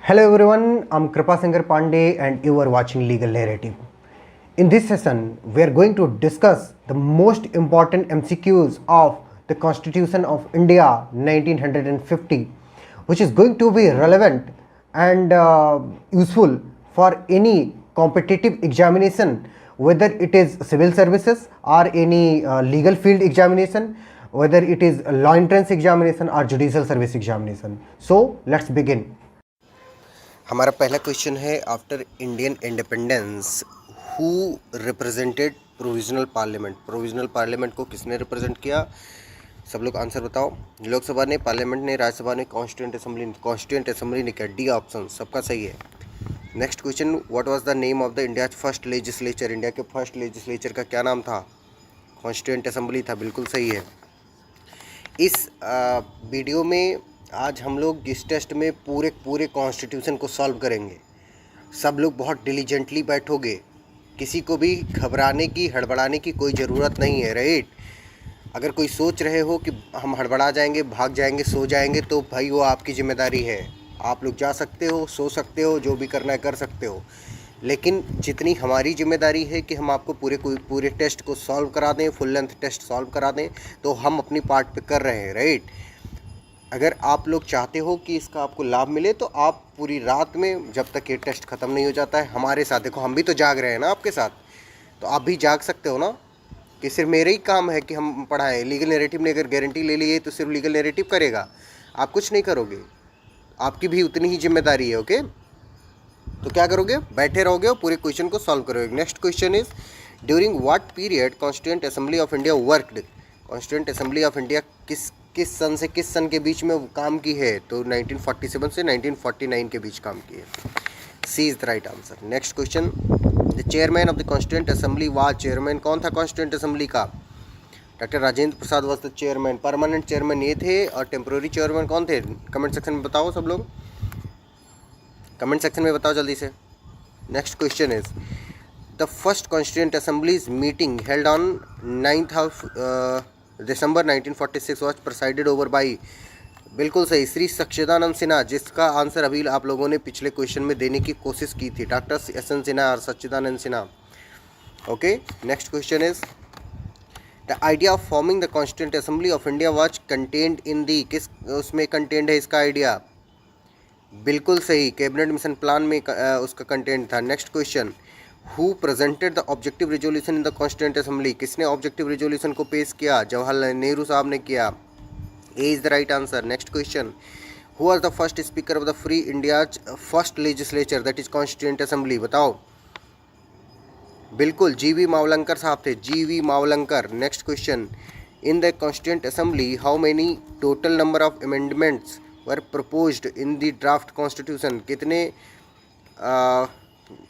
Hello everyone, I'm Kripa Sankar Pandey and you are watching Legal Narrative. In this session, we are going to discuss the most important MCQs of the Constitution of India 1950, which is going to be relevant and useful for any competitive examination, whether it is civil services or any legal field examination, whether it is a law entrance examination or judicial service examination. So let's begin. हमारा पहला question है, after Indian independence who represented provisional parliament. Provisional parliament को किसने represent किया? सब लोग answer बताओ। लोकसभा ने, पार्लियामेंट ने, राज्यसभा ने, कॉन्स्टिट्यूंट असेंबली ने किया। डी ऑप्शन सबका सही है। Next question, what was the name of the India first legislature. India के फर्स्ट लेजिस्लेचर का क्या नाम था? कॉन्स्टिट्यूंट असेंबली था, बिल्कुल सही है। इस वीडियो में आज हम लोग इस टेस्ट में पूरे कॉन्स्टिट्यूशन को सॉल्व करेंगे। सब लोग बहुत डिलीजेंटली बैठोगे, किसी को भी घबराने की, हड़बड़ाने की कोई ज़रूरत नहीं है, राइट। अगर कोई सोच रहे हो कि हम हड़बड़ा जाएंगे, भाग जाएंगे, सो जाएंगे, तो भाई वो आपकी जिम्मेदारी है। आप लोग जा सकते हो, सो सकते हो, जो भी करना है कर सकते हो, लेकिन जितनी हमारी जिम्मेदारी है कि हम आपको पूरे टेस्ट को सॉल्व करा दें, फुल लेंथ टेस्ट सॉल्व करा दें, तो हम अपनी पार्ट पे कर रहे हैं, राइट। अगर आप लोग चाहते हो कि इसका आपको लाभ मिले तो आप पूरी रात में, जब तक ये टेस्ट ख़त्म नहीं हो जाता है, हमारे साथ देखो, हम भी तो जाग रहे हैं ना आपके साथ, तो आप भी जाग सकते हो ना। कि सिर्फ मेरा ही काम है कि हम पढ़ाएं। लीगल नैरेटिव ने अगर गारंटी ले ली है तो सिर्फ लीगल नैरेटिव करेगा, आप कुछ नहीं करोगे। आपकी भी उतनी ही जिम्मेदारी है, ओके। तो क्या करोगे? बैठे रहोगे और पूरे क्वेश्चन को सॉल्व करोगे। Next question is, during what period constituent assembly of India worked. Constituent assembly of India किस सन से किस सन के बीच में काम की है? तो 1947 से 1949 के बीच काम की है। C is the right answer. Next question, the chairman of the constituent assembly was. Chairman कौन था कॉन्स्टिट्यूएंट असेंबली का? Doctor Rajendra Prasad was the chairman. Permanent chairman ये थे, और टेम्पोररी चेयरमैन कौन थे? कमेंट सेक्शन में बताओ, सब लोग कमेंट सेक्शन में बताओ जल्दी से। Next question is, the first constituent assemblies meeting held on 9th of December 1946 was presided over by. बिल्कुल सही, श्री सच्चिदानंद सिन्हा, जिसका आंसर अभी आप लोगों ने पिछले क्वेश्चन में देने की कोशिश की थी। डॉक्टर एस.एन. सिन्हा और Sachchidananda Sinha, okay. Next question is, the idea of forming the constituent assembly of India was contained in the. किस उसमें कंटेंट है इसका आइडिया? बिल्कुल सही, कैबिनेट मिशन प्लान में उसका कंटेंट था। Next question, who presented the objective resolution in the constituent assembly. किसने ऑब्जेक्टिव रेजोल्यूशन को पेश किया? जवाहरलाल नेहरू साहब ने किया। A is the right answer. Next question, who was the first speaker of the free India first legislature that is constituent assembly? बताओ। बिल्कुल, G V. Mavalankar साहब थे, G V. Mavalankar. Next question, in the constituent assembly how many total number of amendments were proposed in the draft constitution. कितने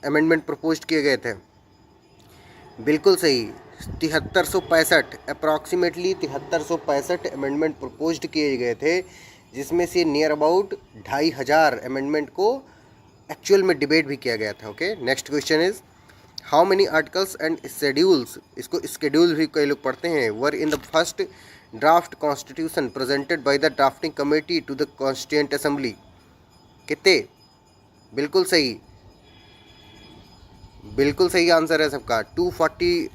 amendment propose किए गए थे? बिल्कुल सही, 7365, अप्रॉक्सीमेटली 7365 अमेंडमेंट प्रपोज किए गए थे, जिसमें से नियर अबाउट 2500 अमेंडमेंट को एक्चुअल में डिबेट भी किया गया था, okay. Next question is, how many articles and schedules, इसको स्केड्यूल भी कई लोग पढ़ते हैं, were in the first draft constitution presented by the drafting committee to the constituent assembly. कितने? बिल्कुल सही, बिल्कुल सही आंसर है सबका, 240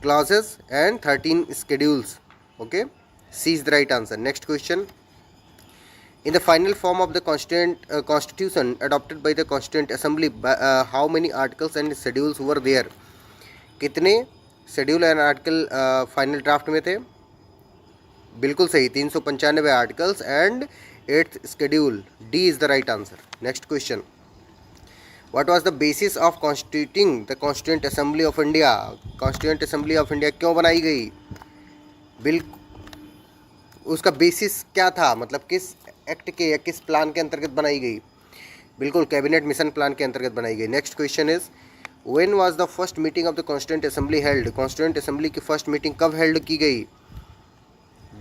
clauses and 13 schedules, okay. C is the right answer. Next question, in the final form of the constitution adopted by the constituent assembly how many articles and schedules were there. कितने schedule and article final draft में थे? बिल्कुल सही, 395 articles and 8th schedule. D is the right answer. Next question, What was the basis of constituting the Constituent Assembly of India? Constituent Assembly of India क्यों बनाई गई? उसका basis क्या था, मतलब किस एक्ट के या किस प्लान के अंतर्गत बनाई गई? बिल्कुल, कैबिनेट मिशन प्लान के अंतर्गत बनाई गई। Next question is, when was the first meeting of the constituent assembly held. Constituent assembly की फर्स्ट मीटिंग कब हेल्ड की गई?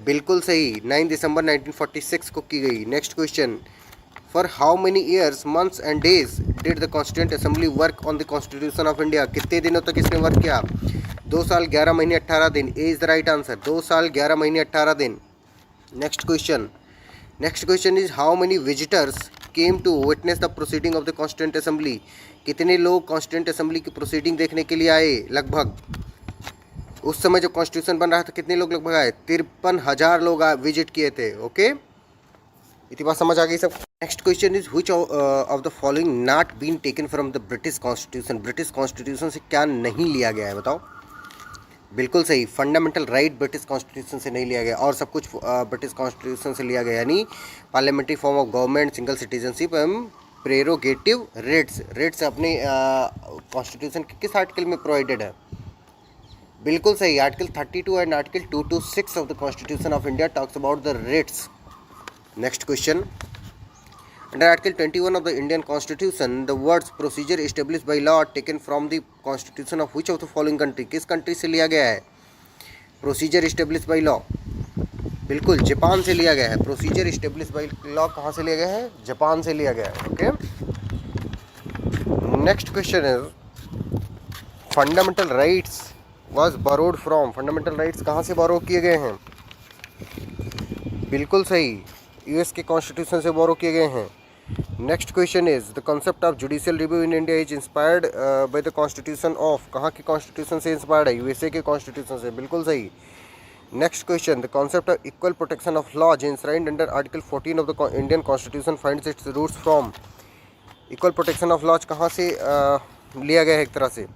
बिल्कुल सही, 9 दिसंबर 1946 को की गई। Next question, For how many years, months and days did the Constituent Assembly work on the Constitution of India? कितने दिनों तक इसने वर्क किया? 2 साल 11 महीने 18 दिन। A is the right answer, 2 साल 11 महीने 18 दिन। Next question is, how many visitors came to witness the proceeding of the constituent assembly? कितने लोग कॉन्स्टिट्यूंट असेंबली की प्रोसीडिंग देखने के लिए आए लगभग? उस समय जो कॉन्स्टिट्यूशन बन रहा था कितने लोग लगभग आए? 53,000 लोग विजिट किए थे। ओके, इतनी बात समझ आ गई सब। Next question is which of the following not been taken from the British constitution? British constitution से क्या नहीं लिया गया है बताओ? बिल्कुल सही, फंडामेंटल राइट ब्रिटिश कॉन्स्टिट्यूशन से नहीं लिया गया, और सब कुछ ब्रिटिश कॉन्स्टिट्यूशन से लिया गया, यानी parliamentary form of government, single citizenship एवं प्रेरोगेटिव रेट्स। रेट्स अपने कॉन्स्टिट्यूशन के किस आर्टिकल में प्रोवाइडेड है? बिल्कुल सही, article 32 and article 226 of the constitution of India talks about the rates. Next question, under article 21 of the Indian Constitution, the words procedure established by law are taken from the constitution of which of the following country? किस country से लिया गया है procedure established by law? बिल्कुल Japan से लिया गया है। प्रोसीजर established by law कहाँ से लिया गया है? जापान से लिया गया है। Okay, next question is fundamental rights was borrowed from. Fundamental rights कहाँ से बोरो किए गए हैं? बिल्कुल सही, यूएस के कॉन्स्टिट्यूशन से बोरो किए गए हैं। Next question is the concept of judicial review in India is inspired by the constitution of. कहाँ के कॉन्स्टिट्यूशन से इंस्पायर्ड है? यूएसए के कॉन्स्टिट्यूशन से। बिल्कुल सही। Next question, the concept of equal protection of laws enshrined under article 14 of the Indian constitution finds its roots from. Equal protection of laws कहाँ से लिया गया है? एक तरह से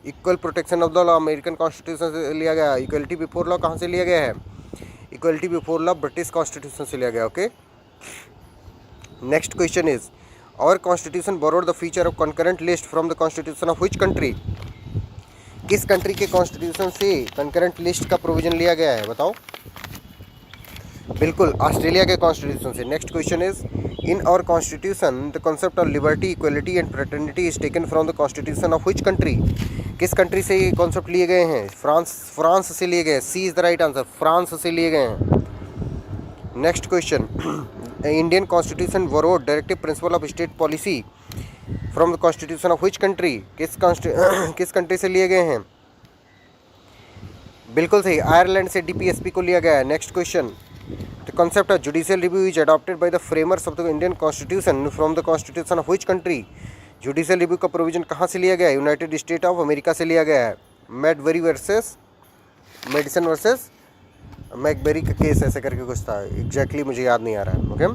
equal protection of the law American constitution से लिया गया। इक्वलिटी बिफोर लॉ कहाँ से लिया गया है? Equality before law British constitution से लिया गया। Okay, next question is our constitution borrowed the feature of concurrent list from the constitution of which country? किस कंट्री के कॉन्स्टिट्यूशन से कंकरेंट लिस्ट का प्रोविजन लिया गया है बताओ? बिल्कुल, ऑस्ट्रेलिया के कॉन्स्टिट्यूशन से। Next question is in our constitution the concept of liberty, equality and fraternity is taken from the constitution of which country? किस कंट्री से ये कॉन्सेप्ट लिए गए हैं? फ्रांस से लिए गए। C is the right answer, France से लिए गए हैं। Next question, Indian constitution borrowed directive principle of state policy from the constitution of which country? किस कंट्री से लिए गए हैं? बिल्कुल सही, आयरलैंड से डीपीएसपी को लिया गया है। Next question, the concept of judicial review is adopted by the framers of the Indian constitution from the constitution of which country? Judicial review का प्रोविजन कहाँ से लिया गया है? यूनाइटेड स्टेट ऑफ अमेरिका से लिया गया है। मैडबरी वर्सेस मेडिसन वर्सेस मैकबेरी का केस ऐसे करके कुछ था, एग्जैक्टली मुझे याद नहीं आ रहा है। Okay,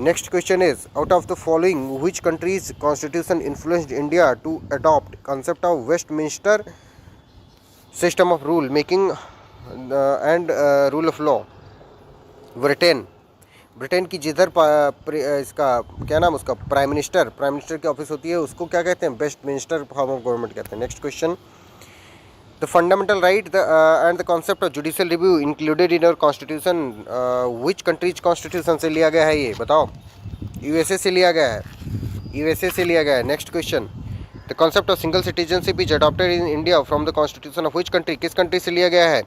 next question is out of the following which countries constitution influenced India to adopt concept of Westminster system of rule making and rule of law? Britain की जिधर इसका क्या नाम, उसका प्राइम मिनिस्टर की ऑफिस होती है उसको क्या कहते हैं? वेस्टमिंस्टर फॉर्म ऑफ गवर्नमेंट कहते हैं। Next question, the fundamental right and the concept of judicial review included in our constitution which countries constitution से लिया गया है? ये बताओ? यूएसए से लिया गया है। यूएसए से लिया गया है। Next question, the concept of single citizenship is adopted in India from the constitution of which country? किस कंट्री से लिया गया है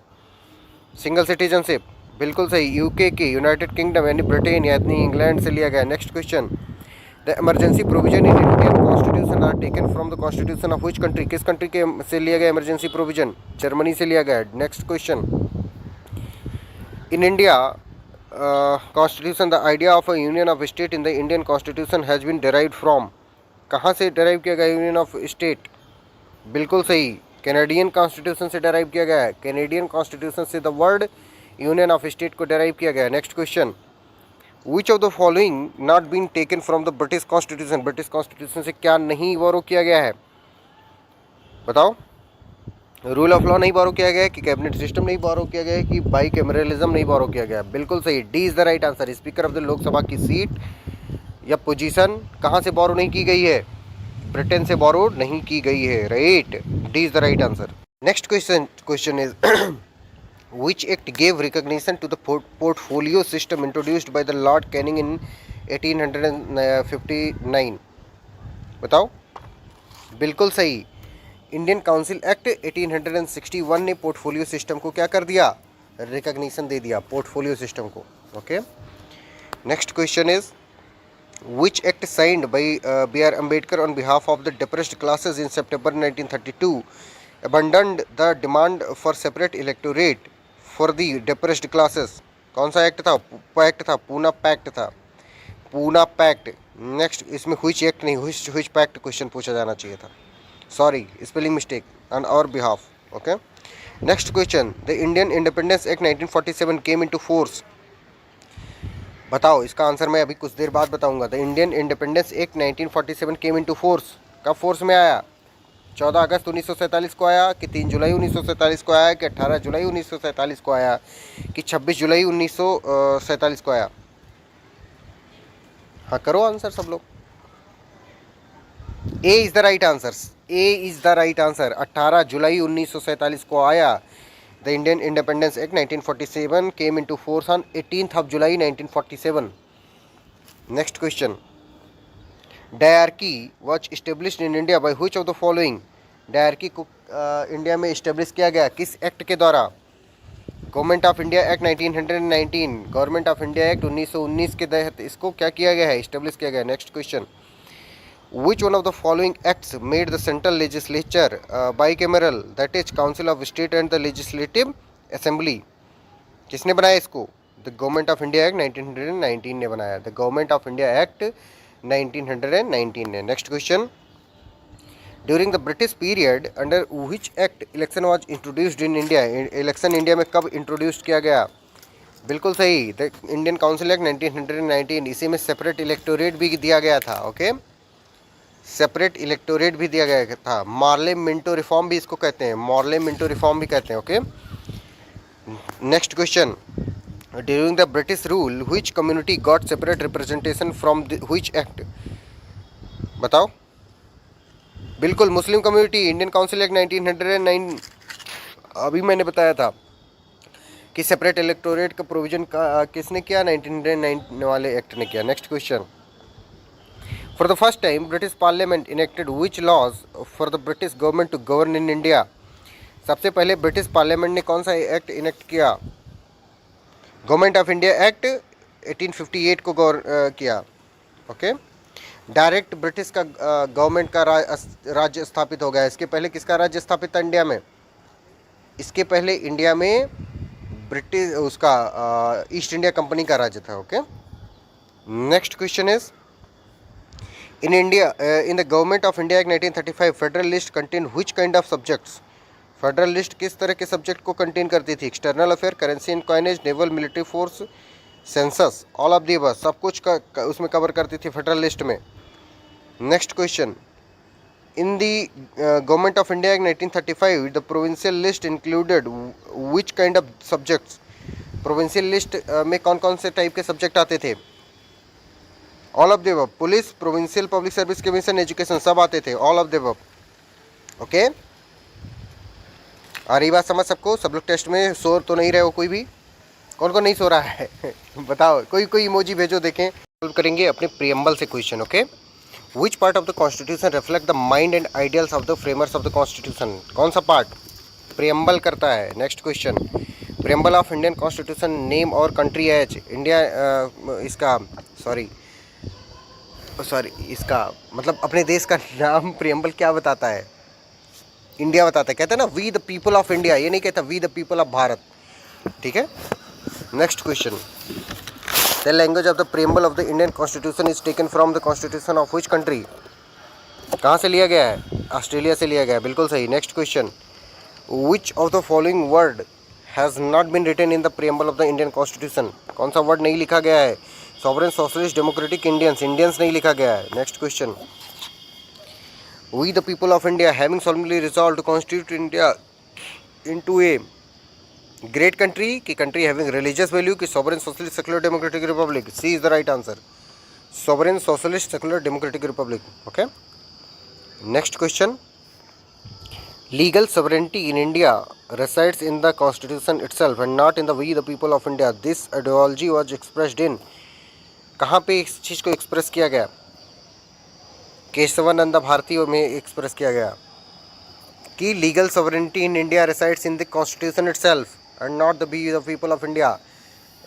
सिंगल सिटीजनशिप? बिल्कुल सही, यूके की, यूनाइटेड किंगडम यानी ब्रिटेन यानी इंग्लैंड से लिया गया। Next question, the emergency provision in Indian constitution are taken from the constitution of which country? किस कंट्री के से लिया गया इमरजेंसी प्रोविजन? जर्मनी से लिया गया। Next question, in India constitution the idea of a union of state in the Indian constitution has been derived from. कहाँ से डिराइव किया गया यूनियन ऑफ स्टेट? बिल्कुल सही, कैनेडियन कॉन्स्टिट्यूशन से डिराइव किया गया है। कैनेडियन कॉन्स्टिट्यूशन से the word union of state को डिराइव किया गया है। Next question, which of the following not been taken from the British constitution? British constitution से क्या नहीं बोरो किया गया है बताओ? रूल ऑफ लॉ नहीं बोरो किया गया है, कि कैबिनेट सिस्टम नहीं बोरो किया गया है, कि बाई कैमरलिज्म नहीं बोरो किया गया है? बिल्कुल सही, D is the right answer. Speaker of the Lok Sabha की सीट या पोजीशन कहाँ से बोरो नहीं की गई है? ब्रिटेन से बोरो नहीं की गई है। Right, D is the right answer. Next question is which act gave recognition to the portfolio system introduced by the Lord Canning in 1859? बताओ? बिल्कुल सही, इंडियन काउंसिल एक्ट 1861 ने पोर्टफोलियो सिस्टम को क्या कर दिया? रिकॉग्निशन दे दिया पोर्टफोलियो सिस्टम को। Okay, next question is which act signed by B.R. Ambedkar on behalf of the depressed classes in September 1932 abandoned the demand for separate electorate for the depressed classes? कौन सा act था? Act था, Poona pact था। Poona pact. Next, इसमें which act नहीं, which pact question पूछा जाना चाहिए था, sorry, spelling mistake on our behalf. Okay, next question, the Indian independence act 1947 came into force. बताओ, इसका आंसर मैं अभी कुछ देर बाद बताऊंगा। The Indian independence act 1947 came into force, कब फोर्स में आया? 14 अगस्त 1947 को आया, कि 3 जुलाई 1947 को आया, कि 18 जुलाई 1947 को आया, कि 26 जुलाई 1947 को आया? हाँ, करो आंसर सब लोग। A is the right answer, A is the right answer. 18 जुलाई 1947 को आया। The Indian independence act 1947 came into force on 18th of July 1947। Next question, dyarchy was established in India by which of the following. Dyarchy को India में establish किया गया किस act के द्वारा? Government of India act 1919, government of India act 1919 के तहत इसको क्या किया गया है? इस्टेब्लिश किया गया। Next question, which one of the following acts made the central legislature bicameral, that is council of state and the legislative assembly. किसने बनाया इसको? The government of India act 1919 ने बनाया। The government of India act 1919 ने। Next question, during the British period under which act election was introduced in India. Election India में कब introduce किया गया? बिल्कुल सही, द इंडियन काउंसिल एक्ट 1919। इसी में सेपरेट इलेक्टोरेट भी दिया गया था। ओके, सेपरेट इलेक्टोरेट भी दिया गया था। मार्ले मिंटो रिफॉर्म भी इसको कहते हैं, मार्ले मिंटो रिफॉर्म भी कहते हैं। Okay, next question, during the British rule which community got separate representation from which act. बताओ। बिल्कुल, Muslim community. Indian council act 1909, अभी मैंने बताया था कि सेपरेट इलेक्टोरेट का प्रोविजन किसने किया? 1909 वाले एक्ट ने किया। Next question, for the first time British parliament enacted which laws for the British government to govern in India. सबसे पहले ब्रिटिश पार्लियामेंट ने कौन सा एक्ट इनेक्ट किया? गवर्नमेंट ऑफ इंडिया एक्ट 1858 को किया। ओके, डायरेक्ट ब्रिटिश का गवर्नमेंट का राज्य स्थापित हो गया। इसके पहले किसका राज्य स्थापित था इंडिया में? इसके पहले इंडिया में ब्रिटिश उसका ईस्ट इंडिया कंपनी का राज्य था। Okay, next question is, in India in the government of India act 1935 federal list contain which kind of subjects. Federal list किस तरह के सब्जेक्ट को कंटेन करती थी? External affair, currency and coinage, naval, military force, census, all of the above. सब कुछ का उसमें कवर करती थी फेडरल लिस्ट में। Next question, in the government of India act 1935 the provincial list included which kind of subjects. Provincial list में कौन कौन से टाइप के सब्जेक्ट आते थे? All of the above. Police, provincial public service commission, education, सब आते थे, all of the above. Okay, आ रही बात समझ सबको? सब लोग टेस्ट में सो तो नहीं रहे हो कोई भी? कौन कौन नहीं सो रहा है? बताओ, कोई इमोजी भेजो देखें। सॉल्व करेंगे अपने प्रियम्बल से question. Okay, which part of the constitution reflect the mind and ideals of the framers of the constitution. कौन सा पार्ट प्रियम्बल करता है? Next question, preamble of Indian constitution name और कंट्री एज। इंडिया इसका इसका मतलब अपने देश का नाम प्रियम्बल क्या बताता है? इंडिया बताता है। कहता है ना we the people of India, ये नहीं कहता we the people of Bharat. ठीक है, next question, the language of the preamble of the Indian constitution is taken from the constitution of which country. कहाँ से लिया गया है? ऑस्ट्रेलिया से लिया गया है, बिल्कुल सही। Next question, which of the following word has not been written in the preamble of the Indian constitution. कौन सा वर्ड नहीं लिखा गया है? Sovereign, socialist, democratic, Indians, Indians नहीं लिखा गया है। Next question, we the people of India having solemnly resolved to constitute India into a great country की country having religious value की sovereign, socialist, secular, democratic republic। C is the right answer, sovereign, socialist, secular, democratic republic। okay, next question, legal sovereignty in India resides in the constitution itself and not in the we the people of India। this ideology was expressed in, कहाँ पे इस चीज़ को express किया गया? केशवानंद भारती में express किया गया कि legal sovereignty in India resides in the constitution itself and not the people of India.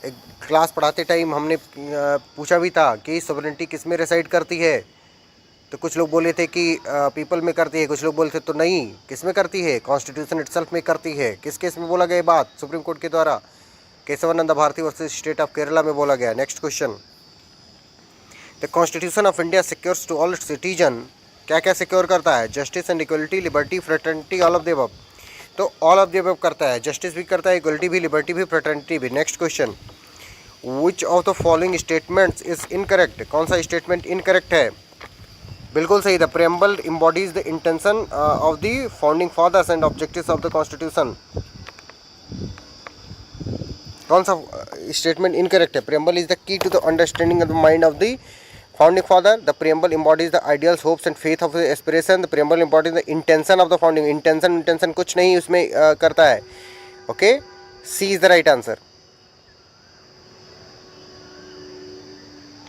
एक क्लास पढ़ाते टाइम हमने पूछा भी था कि सॉवरेनिटी किस में रिसाइड करती है, तो कुछ लोग बोले थे कि पीपल में करती है, कुछ लोग बोले थे तो नहीं, किस में करती है? कॉन्स्टिट्यूशन इटसेल्फ में करती है। किस केस में बोला गया बात? सुप्रीम कोर्ट के द्वारा, Kesavananda Bharati versus state of Kerala में बोला गया। Next question, the constitution of India secures to all citizen, क्या क्या सिक्योर करता है? Justice and equality, liberty, fraternity, all of the above. तो ऑल ऑफ द अबव करता है, जस्टिस भी करता है, इक्वलिटी भी, लिबर्टी भी, फ्रेटर्निटी भी। Next question, which of the following statements is incorrect? कौन सा स्टेटमेंट इनकरेक्ट है? बिल्कुल सही, the preamble embodies the intention of the founding fathers and objectives of the constitution. कौन सा स्टेटमेंट इनकरेक्ट है? Preamble is the key to the understanding of the mind of the founding father, the preamble embodies the ideals, hopes and faith of the aspiration, the preamble embodies the intention of the founding. Intention कुछ नहीं उसमें करता है। Okay, C is the right answer.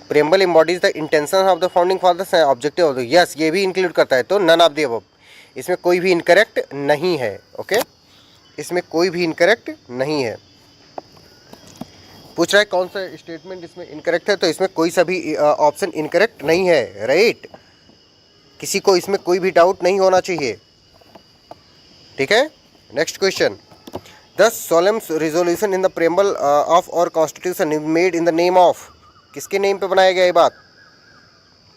Preamble embodies the intention of the founding fathers and objective of the, yes ये भी include करता है, तो नन ऑफ द अबव, इसमें कोई भी इनकरेक्ट नहीं है। ओके, इसमें कोई भी इनकरेक्ट नहीं है। पूछ रहा है कौन सा स्टेटमेंट इसमें इनकरेक्ट है, तो इसमें कोई सा भी ऑप्शन इनकरेक्ट नहीं है, राइट। किसी को इसमें कोई भी डाउट नहीं होना चाहिए, ठीक है। Next question, the solemn resolution in the preamble of our constitution is made in the name of, किसके नेम पे बनाया गया ये बात?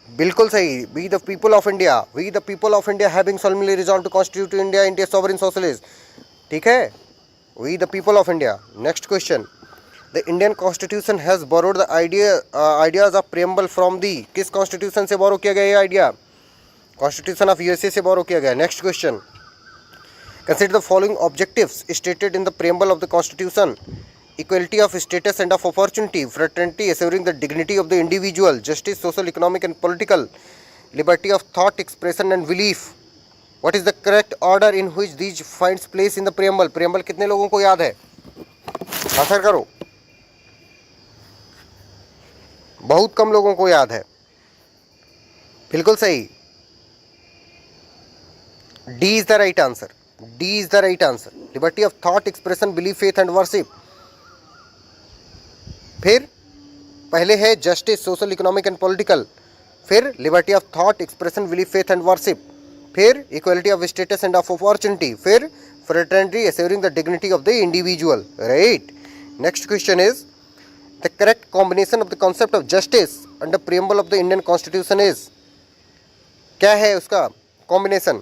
बिल्कुल सही, we the people of India, we the people of India having solemnly resolved to constitute India India sovereign socialist, ठीक है, we the people of India. Next question, the Indian constitution has borrowed the ideas of preamble from the, किस constitution से बोरो किया गया ये idea? Constitution of USA से बोरो किया गया। Next question, consider the following objectives stated in the preamble of the constitution, equality of status and of opportunity, fraternity, assuring the dignity of the individual, justice, social, economic and political, liberty of thought, expression and belief. What is the correct order in which these finds place in the preamble? Preamble कितने लोगों को याद है? Answer करो, बहुत कम लोगों को याद है। बिल्कुल सही, D is the right answer, D is the right answer. Liberty of thought, expression, belief, faith and worship. फिर पहले है justice, social, economic and political, फिर liberty of thought, expression, belief, faith and worship, फिर equality of status and of opportunity, फिर fraternity, assuring the dignity of the individual, right. Next question is the correct combination of the concept of justice under preamble of the Indian constitution is, क्या है उसका combination?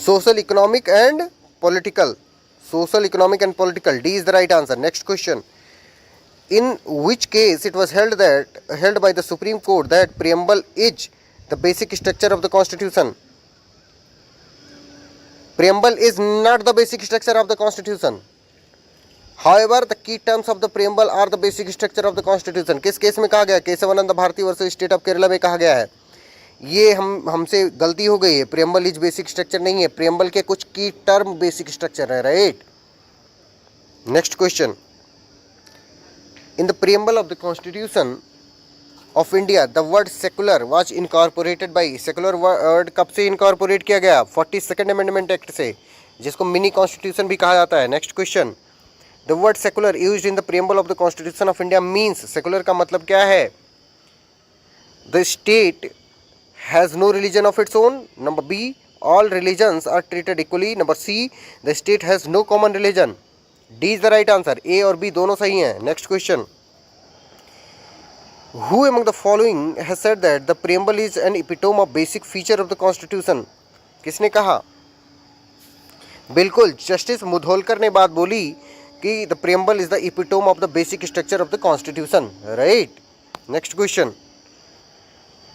Social, economic and political, social, economic and political, D is the right answer. Next question, in which case it was held by the Supreme Court that preamble is the basic structure of the Constitution? Preamble is not the basic structure of the Constitution. However, the key terms of the preamble are the basic structure of the Constitution. किस case में कहा गया? Kesavananda Bharati versus state of Kerala में कहा गया है। ये हमसे गलती हो गई है, प्रेम्बल इज बेसिक स्ट्रक्चर नहीं है, प्रेम्बल के कुछ की टर्म बेसिक स्ट्रक्चर है, right. Next question, in the preamble of the Constitution of India, the word secular was incorporated by, secular word कब से incorporate किया गया? 42nd Amendment Act से, जिसको मिनी कॉन्स्टिट्यूशन भी कहा जाता है। Next question, the word secular used in the preamble of the Constitution of India means, secular का मतलब क्या है? The state has no religion of its own. Number B, all religions are treated equally. Number C, the state has no common religion. D is the right answer, A और B दोनों सही हैं। Next question, who among the following has said that the preamble is an epitome of basic feature of the constitution? किसने कहा? बिल्कुल, justice Mudholkar ने बात बोली कि the preamble is the epitome of the basic structure of the constitution, right. Next question,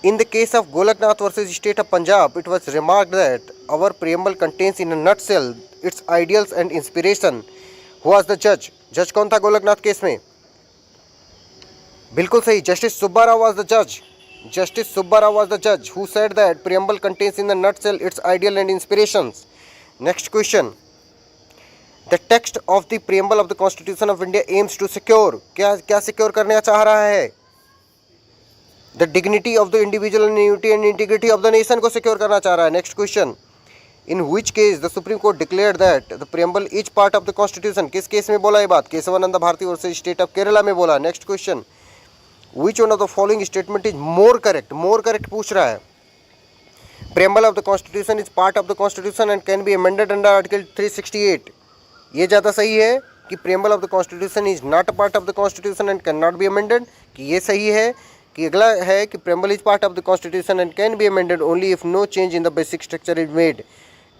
in the case of Golaknath versus state of Punjab, it was remarked that our preamble contains in a nutshell its ideals and inspiration. Who was the judge? जज कौन था Golaknath case में? बिल्कुल सही, justice Subba Rao was the judge. Justice Subba Rao was the judge who said that preamble contains in the nutshell its ideal and inspirations. Next question, the text of the preamble of the Constitution of India aims to secure, क्या secure करना चाह रहा है? The dignity of the individual and unity and integrity of the nation को secure करना चाह रहा है। Next question, in which case the Supreme Court declared that the preamble is part of the Constitution? किस केस में बोला ये बात? Kesavananda Bharati versus state of Kerala में बोला। Next question, which one of the following statement is more correct? more correct पूछ रहा है। preamble of the Constitution is part of the Constitution and can be amended under Article 368. ये ज़्यादा सही है कि preamble of the Constitution is not a part of the Constitution and cannot be amended, कि ये सही है कि अगला है कि preamble is part of the constitution and can be amended only if no change in the basic structure is made.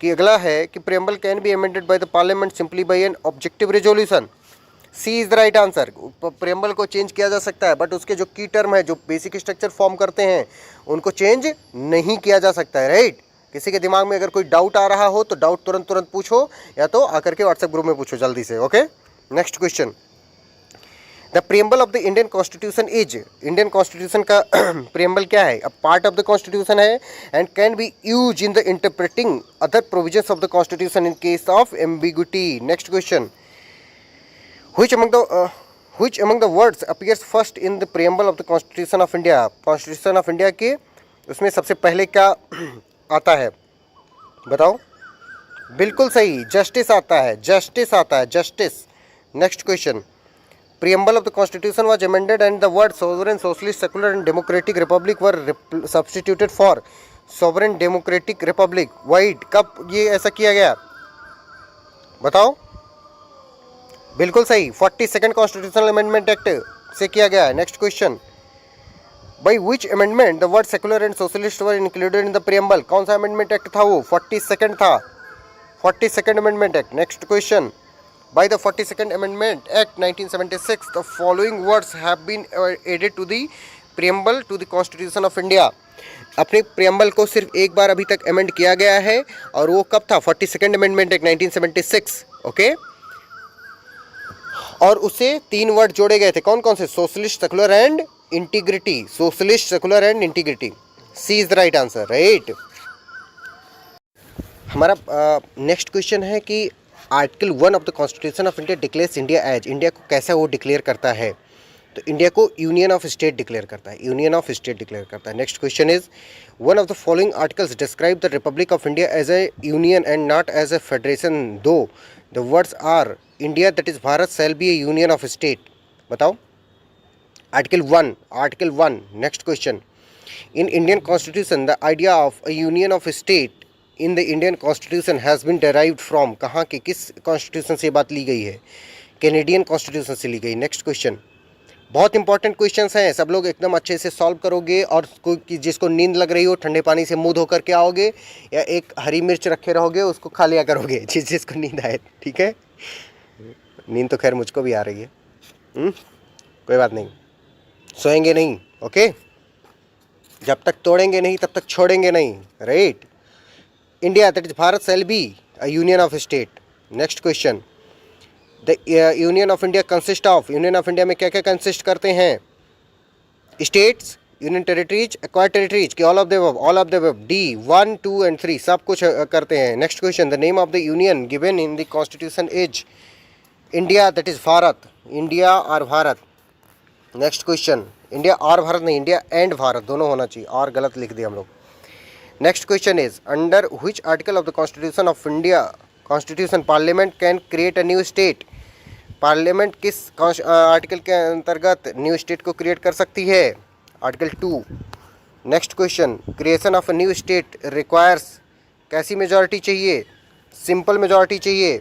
कि अगला है कि preamble can be amended by the parliament simply by an objective resolution. C is the right answer. Preamble को change किया जा सकता है but उसके जो की टर्म है, जो बेसिक स्ट्रक्चर फॉर्म करते हैं, उनको चेंज नहीं किया जा सकता है, राइट। किसी के दिमाग में अगर कोई डाउट आ रहा हो तो डाउट तुरंत पूछो, या तो आकर के व्हाट्सएप ग्रुप में पूछो जल्दी से। Okay, next question. The preamble of the Indian constitution is, Indian constitution का प्रियम्बल क्या है? A part of the constitution है and can be use in the interpreting other provisions of the constitution in case of ambiguity. Next question. which among the words appears first in the preamble of the constitution of India? constitution of India के उसमें सबसे पहले क्या आता है बताओ? बिल्कुल सही, जस्टिस आता है, जस्टिस आता है, justice. Next question. preamble of the constitution was amended and the words sovereign, socialist, secular and democratic republic were substituted for sovereign democratic republic। Wide कब ये ऐसा किया गया बताओ? बिल्कुल सही, 42nd कॉन्स्टिट्यूशनल अमेंडमेंट एक्ट से किया गया है। Next question. By which amendment the word secular and socialist were included in the preamble? कौन सा अमेंडमेंट एक्ट था वो? 42nd था, 42nd amendment act. Next question. By the 42nd amendment act 1976 the following words have been added to the preamble to the constitution of India. अपने preamble को सिर्फ एक बार अभी तक अमेंड किया गया है, और वो कब था? 42nd amendment act 1976। ओके, और उससे 3 वर्ड जोड़े गए थे। कौन कौन से? Socialist, secular and integrity. Socialist, secular and integrity. C is the right answer, right. हमारा नेक्स्ट क्वेश्चन है कि article 1 of the constitution of India declares India as, India को कैसा वो डिक्लेयर करता है? तो इंडिया को यूनियन ऑफ स्टेट डिक्लेयर करता है, यूनियन ऑफ स्टेट डिक्लेयर करता है। Next question is one of the following articles describe the republic of India as a union and not as a federation, though the words are India that is Bharat shall be a union of state. बताओ। Article 1। Next question. In Indian constitution the idea of a union of state in the Indian constitution has been derived from, कहाँ के किस constitution से बात ली गई है? Canadian constitution से ली गई। Next question. बहुत इंपॉर्टेंट क्वेश्चंस हैं, सब लोग एकदम अच्छे से सॉल्व करोगे, और कोई जिसको नींद लग रही हो ठंडे पानी से मुंह धो करके आओगे, या एक हरी मिर्च रखे रहोगे उसको खा लिया करोगे जिसको नींद आए, ठीक है। नींद तो खैर मुझको भी आ रही है, कोई बात नहीं, सोएंगे नहीं, ओके। जब तक तोड़ेंगे नहीं तब तक छोड़ेंगे नहीं, right. India that is Bharat shall be a union of state. Next question. The union of India consist of, union of India में क्या क्या कंसिस्ट करते हैं? States, union territories, acquired territories, कि all of the above? All of the above. D 1, 2 and 3 सब कुछ करते हैं। Next question. The name of the union given in the constitution is India that is Bharat, India और Bharat. Next question. India और भारत नहीं, India and Bharat दोनों होना चाहिए, और गलत लिख दिया हम लोग। Next question is under which article of the constitution of India constitution parliament can create a new state? Parliament किस आर्टिकल के अंतर्गत न्यू स्टेट को क्रिएट कर सकती है? Article 2। Next question. Creation of a new state requires कैसी majority चाहिए? Simple majority चाहिए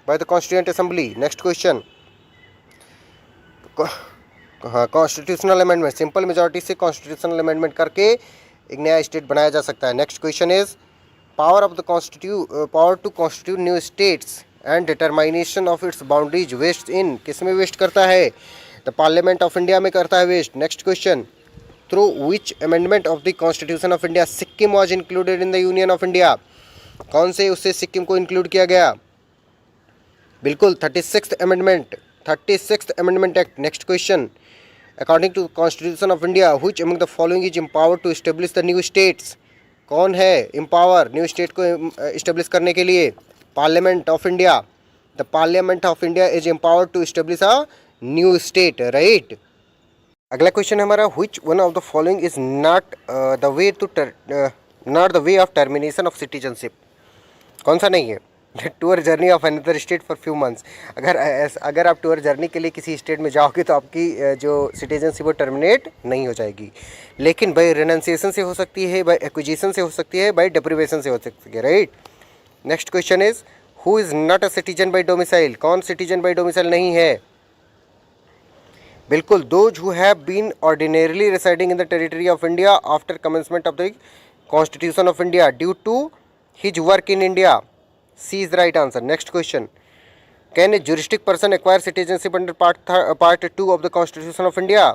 bye the constituent assembly. Next question. हाँ, कॉन्स्टिट्यूशनल अमेंडमेंट, सिंपल मेजॉरिटी से कॉन्स्टिट्यूशनल अमेंडमेंट करके एक नया स्टेट बनाया जा सकता है। Next question is power of the power to constitute new states and determination of its boundaries vest in, किस में वेस्ट करता है? द पार्लियामेंट ऑफ इंडिया में करता है waste. Next question. Through which amendment of the constitution of India Sikkim was included in the union of India? कौन से उससे सिक्किम को इंक्लूड किया गया? बिल्कुल 36th amendment, 36th amendment act. Next question. According to constitution of India which among the following is empowered to establish the new states? कौन है empower new state को एस्टेब्लिश करने के लिए? Parliament of India. The parliament of India is empowered to establish a new state, right. अगला question हमारा which one of the following is not the way of termination of citizenship? कौन सा नहीं है? Tour journey of another state for few months. अगर आप tour journey के लिए किसी स्टेट में जाओगे तो आपकी जो सिटीजनशिप वो टर्मिनेट नहीं हो जाएगी, लेकिन बाय रेनंसिएशन से हो सकती है, बाय एक्विजिशन से हो सकती है, बाय डेप्रिवेशन से हो सकती है, right. Next question is who is not a citizen by domicile? कौन सिटीजन बाय डोमिसाइल नहीं है? बिल्कुल, those who have been ordinarily residing in the territory of India after commencement of the constitution of India due to his work in India, C is the right answer. Next question, can a juristic person acquire citizenship under part 2 of the constitution of India?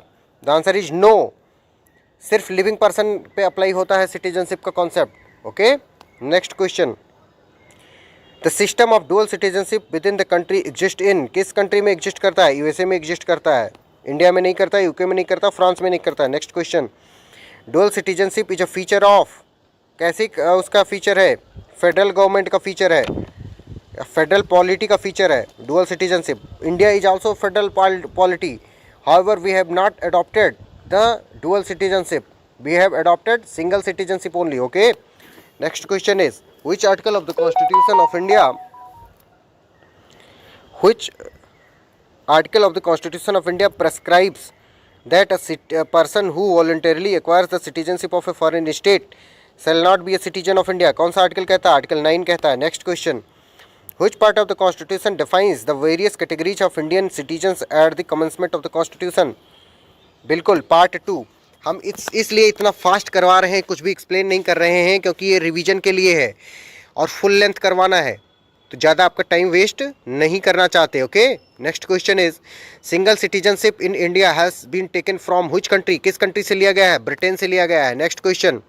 The answer is no. सिर्फ living person पे apply होता है citizenship का concept. Okay, next question, the system of dual citizenship with in the country exist in, किस country में exist करता है? USA में एग्जिस्ट करता है, इंडिया में नहीं करता, यूके में नहीं करता, फ्रांस में नहीं करता। Next question, dual citizenship is a feature of, कैसी उसका फीचर है? फेडरल गवर्नमेंट का फीचर है, फेडरल पॉलिटी का फीचर है dual citizenship. India is also federal polity, however we have not adopted the dual citizenship, we have adopted single citizenship only. Okay, next question is which article of the constitution of India, which article of the constitution of India prescribes that a person who voluntarily acquires the citizenship of a foreign state shall not be a citizen of India? कौन सा article कहता है? Article 9 कहता है। Next question, which part of the constitution defines the various categories of Indian citizens at the commencement of the constitution? बिल्कुल, part 2। हम इसलिए इतना फास्ट करवा रहे हैं, कुछ भी एक्सप्लेन नहीं कर रहे हैं, क्योंकि ये रिवीजन के लिए है और फुल लेंथ करवाना है, तो ज़्यादा आपका टाइम वेस्ट नहीं करना चाहते। Okay, next question is single citizenship in India has been taken from which country, किस कंट्री से लिया गया है? ब्रिटेन से लिया गया है। Next question,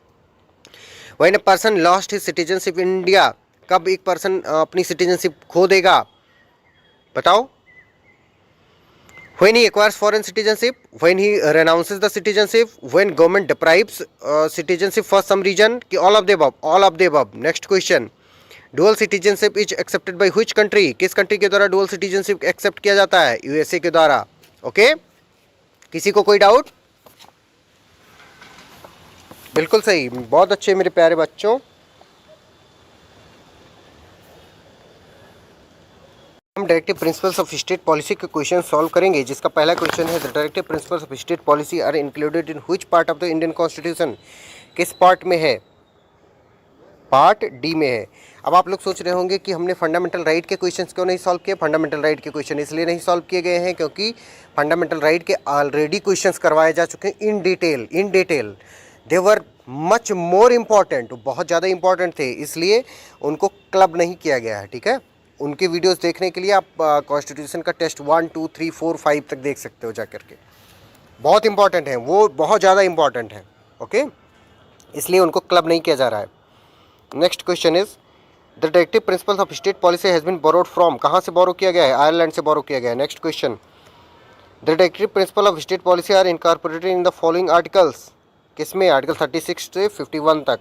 when a person lost his citizenship in India, कब एक पर्सन अपनी सिटीजनशिप खो देगा? बताओ। When he acquires foreign citizenship, when he renounces the citizenship, when government deprives citizenship for some reason, कि all of the above, all of the above. Next question, dual citizenship is accepted by which country, किस country के द्वारा dual citizenship accept किया जाता है? USA के द्वारा। Okay, किसी को कोई डाउट? बिल्कुल सही, बहुत अच्छे मेरे प्यारे बच्चों। हम directive principles of state policy के क्वेश्चन सॉल्व करेंगे, जिसका पहला क्वेश्चन है, the directive principles of state policy are included in which part of the Indian constitution, किस पार्ट में है? पार्ट डी में है। अब आप लोग सोच रहे होंगे कि हमने फंडामेंटल राइट के क्वेश्चंस क्यों नहीं सॉल्व किए? फंडामेंटल राइट के क्वेश्चन इसलिए नहीं सॉल्व किए गए हैं क्योंकि फंडामेंटल राइट के ऑलरेडी क्वेश्चंस करवाए जा चुके हैं in detail. They were much more important, बहुत ज़्यादा इंपॉर्टेंट थे, इसलिए उनको क्लब नहीं किया गया है। ठीक है, उनके वीडियोस देखने के लिए आप कॉन्स्टिट्यूशन का टेस्ट 1, 2, 3, 4, 5 तक देख सकते हो जा करके, बहुत इंपॉर्टेंट है वो, बहुत ज़्यादा इंपॉर्टेंट है। ओके, इसलिए उनको क्लब नहीं किया जा रहा है। Next question is the directive principles of state policy has been borrowed from, कहाँ से बोरो किया गया है? आयरलैंड से बोरो किया गया है। Next question, the directive principle of state policy are incorporated in the following articles, किसमें? आर्टिकल 36 से 51 तक।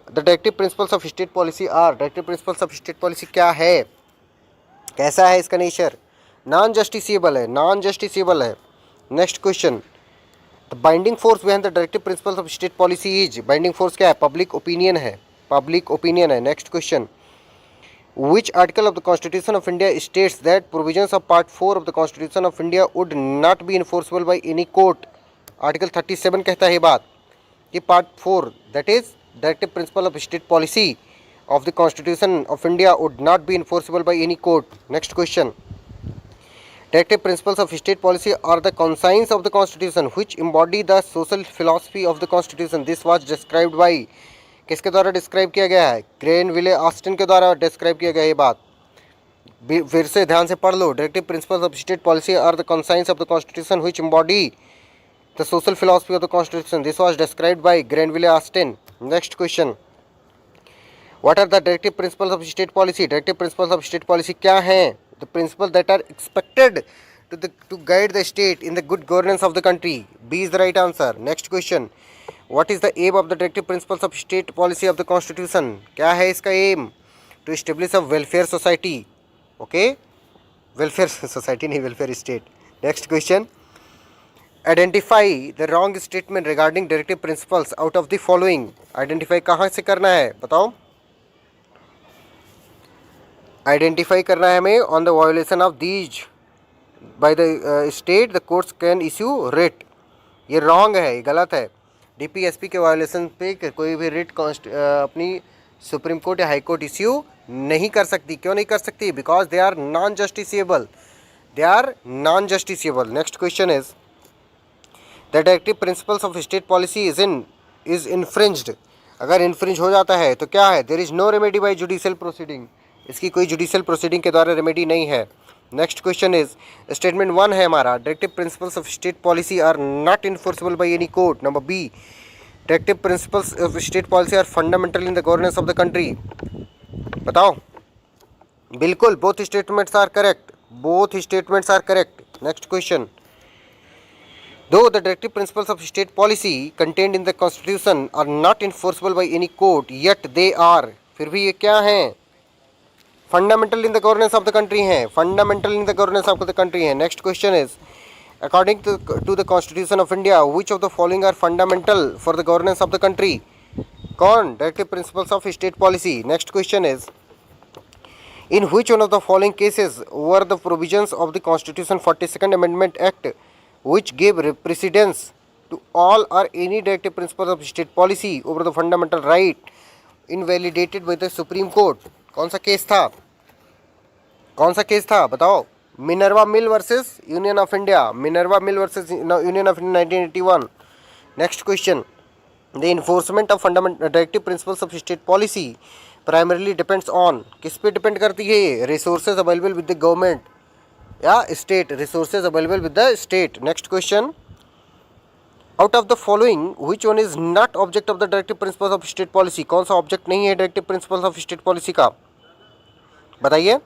The directive principles of state policy are, directive principles of state policy क्या है, कैसा है इसका नेचर? नॉन जस्टिसेबल है, नॉन जस्टिसेबल है। Next question, the binding force behind the directive principles of state policy is, binding force क्या है? Public opinion है, पब्लिक ओपिनियन है। Next question, which article of the constitution of India states that provisions of part 4 of the constitution of India would not be enforceable by any court? Article 37 कहता है ये बात कि part 4 that is directive principle of state policy of the constitution of India would not be enforceable by any court. Next question, directive principles of state policy are the conscience of the constitution which embody the social philosophy of the constitution. This was described by, किसके द्वारा describe किया गया है? ग्रेनविले Austin के द्वारा describe किया गया ये बात, फिर से ध्यान से पढ़ लो। Directive principles of state policy are the conscience of the constitution which embody the social philosophy of the constitution. This was described by Grenville Austin. Next question, what are the directive principles of state policy? Directive principles of state policy क्या हैं? The principles that are expected to guide the state in the good governance of the country. B is the right answer. Next question, what is the aim of the directive principles of state policy of the constitution? क्या है इसका aim? To establish a welfare society. Okay, welfare society नहीं, welfare state. Next question, identify the wrong statement regarding directive principles out of the following. Identify कहाँ से करना है बताओ? Identify करना है हमें। On the violation of these by the state the courts can issue writ. ये रॉन्ग है, ये गलत है। डीपीएसपी के वायोलेशन पे कोई भी रिट अपनी सुप्रीम कोर्ट या हाई कोर्ट इश्यू नहीं कर सकती। क्यों नहीं कर सकती? Because they are non justiciable, they are non-justiciable. Next question is, the directive principles of state policy is infringed. अगर इन्फ्रिंज हो जाता है तो क्या है? There is no remedy by judicial proceeding. इसकी कोई जुडिशियल प्रोसीडिंग के द्वारा रेमेडी नहीं है. नेक्स्ट क्वेश्चन इज, स्टेटमेंट 1 है हमारा, directive principles of state policy are not enforceable by any court. Number B, directive principles of state policy are fundamental in the governance of the country. बताओ. बिल्कुल, both statements are correct. Both statements are correct. Next question, though the directive principles of state policy contained in the constitution are not enforceable by any court, yet they are, फिर भी ये क्या हैं? Fundamental in the governance of the country हैं. Fundamental in the governance of the country हैं. Next question is, according to the constitution of India which of the following are fundamental for the governance of the country? कौन? Directive principles of state policy. Next question is, in which one of the following cases were the provisions of the Constitution 42nd Amendment Act which gave precedence to all or any directive principles of state policy over the fundamental right invalidated by the Supreme Court? कौन सा case था? कौन सा case था? बताओ. Minerva mill versus union of India. Minerva mill versus union of India 1981. Next question, the enforcement of fundamental directive principles of state policy primarily depends on, किस पे depend करती है? Resources available with the government या state. Resources available with the state. Next question, out of the following which one is not object of the directive principles of state policy? कौन सा object नहीं है directive principles of state policy का? बताइए.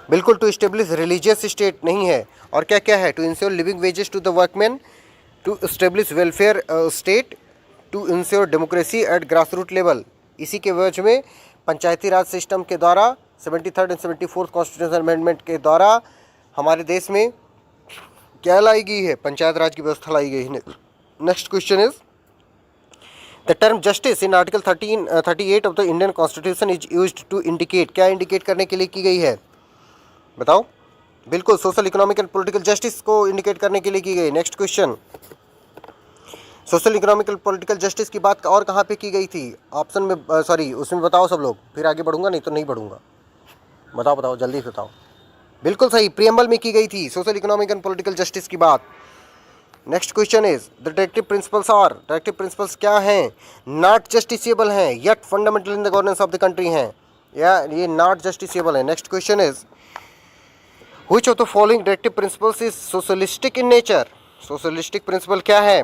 बिल्कुल, to establish religious state नहीं है. और क्या क्या है? To ensure living wages to the workman, to establish welfare state, to ensure democracy at grass root level. इसी के वजह में पंचायती राज सिस्टम के द्वारा 73rd and 74th constitution amendment के द्वारा हमारे देश में क्या लाई गई है? पंचायत राज की व्यवस्था लाई गई है. Next question is, the term justice in article 38 of the Indian constitution is used to indicate, क्या इंडिकेट करने के लिए की गई है? बताओ. बिल्कुल, social, economic and political justice को इंडिकेट करने के लिए की गई. Next question, social, economical, political justice की बात और कहाँ पे की गई थी? ऑप्शन में, सॉरी उसमें बताओ सब लोग, फिर आगे बढ़ूंगा, नहीं तो नहीं बढ़ूंगा. बताओ बताओ, जल्दी बताओ. बिल्कुल सही, प्रियम्बल में की गई थी social, economic and political justice की बात. Next question is, the directive principles are, directive principles क्या हैं? नॉट जस्टिसेबल हैं, yet fundamental in the governance of the country हैं, या ये नॉट जस्टिसेबल है. Next question is, which of the following directive principles is socialistic in nature? Socialistic principle क्या है?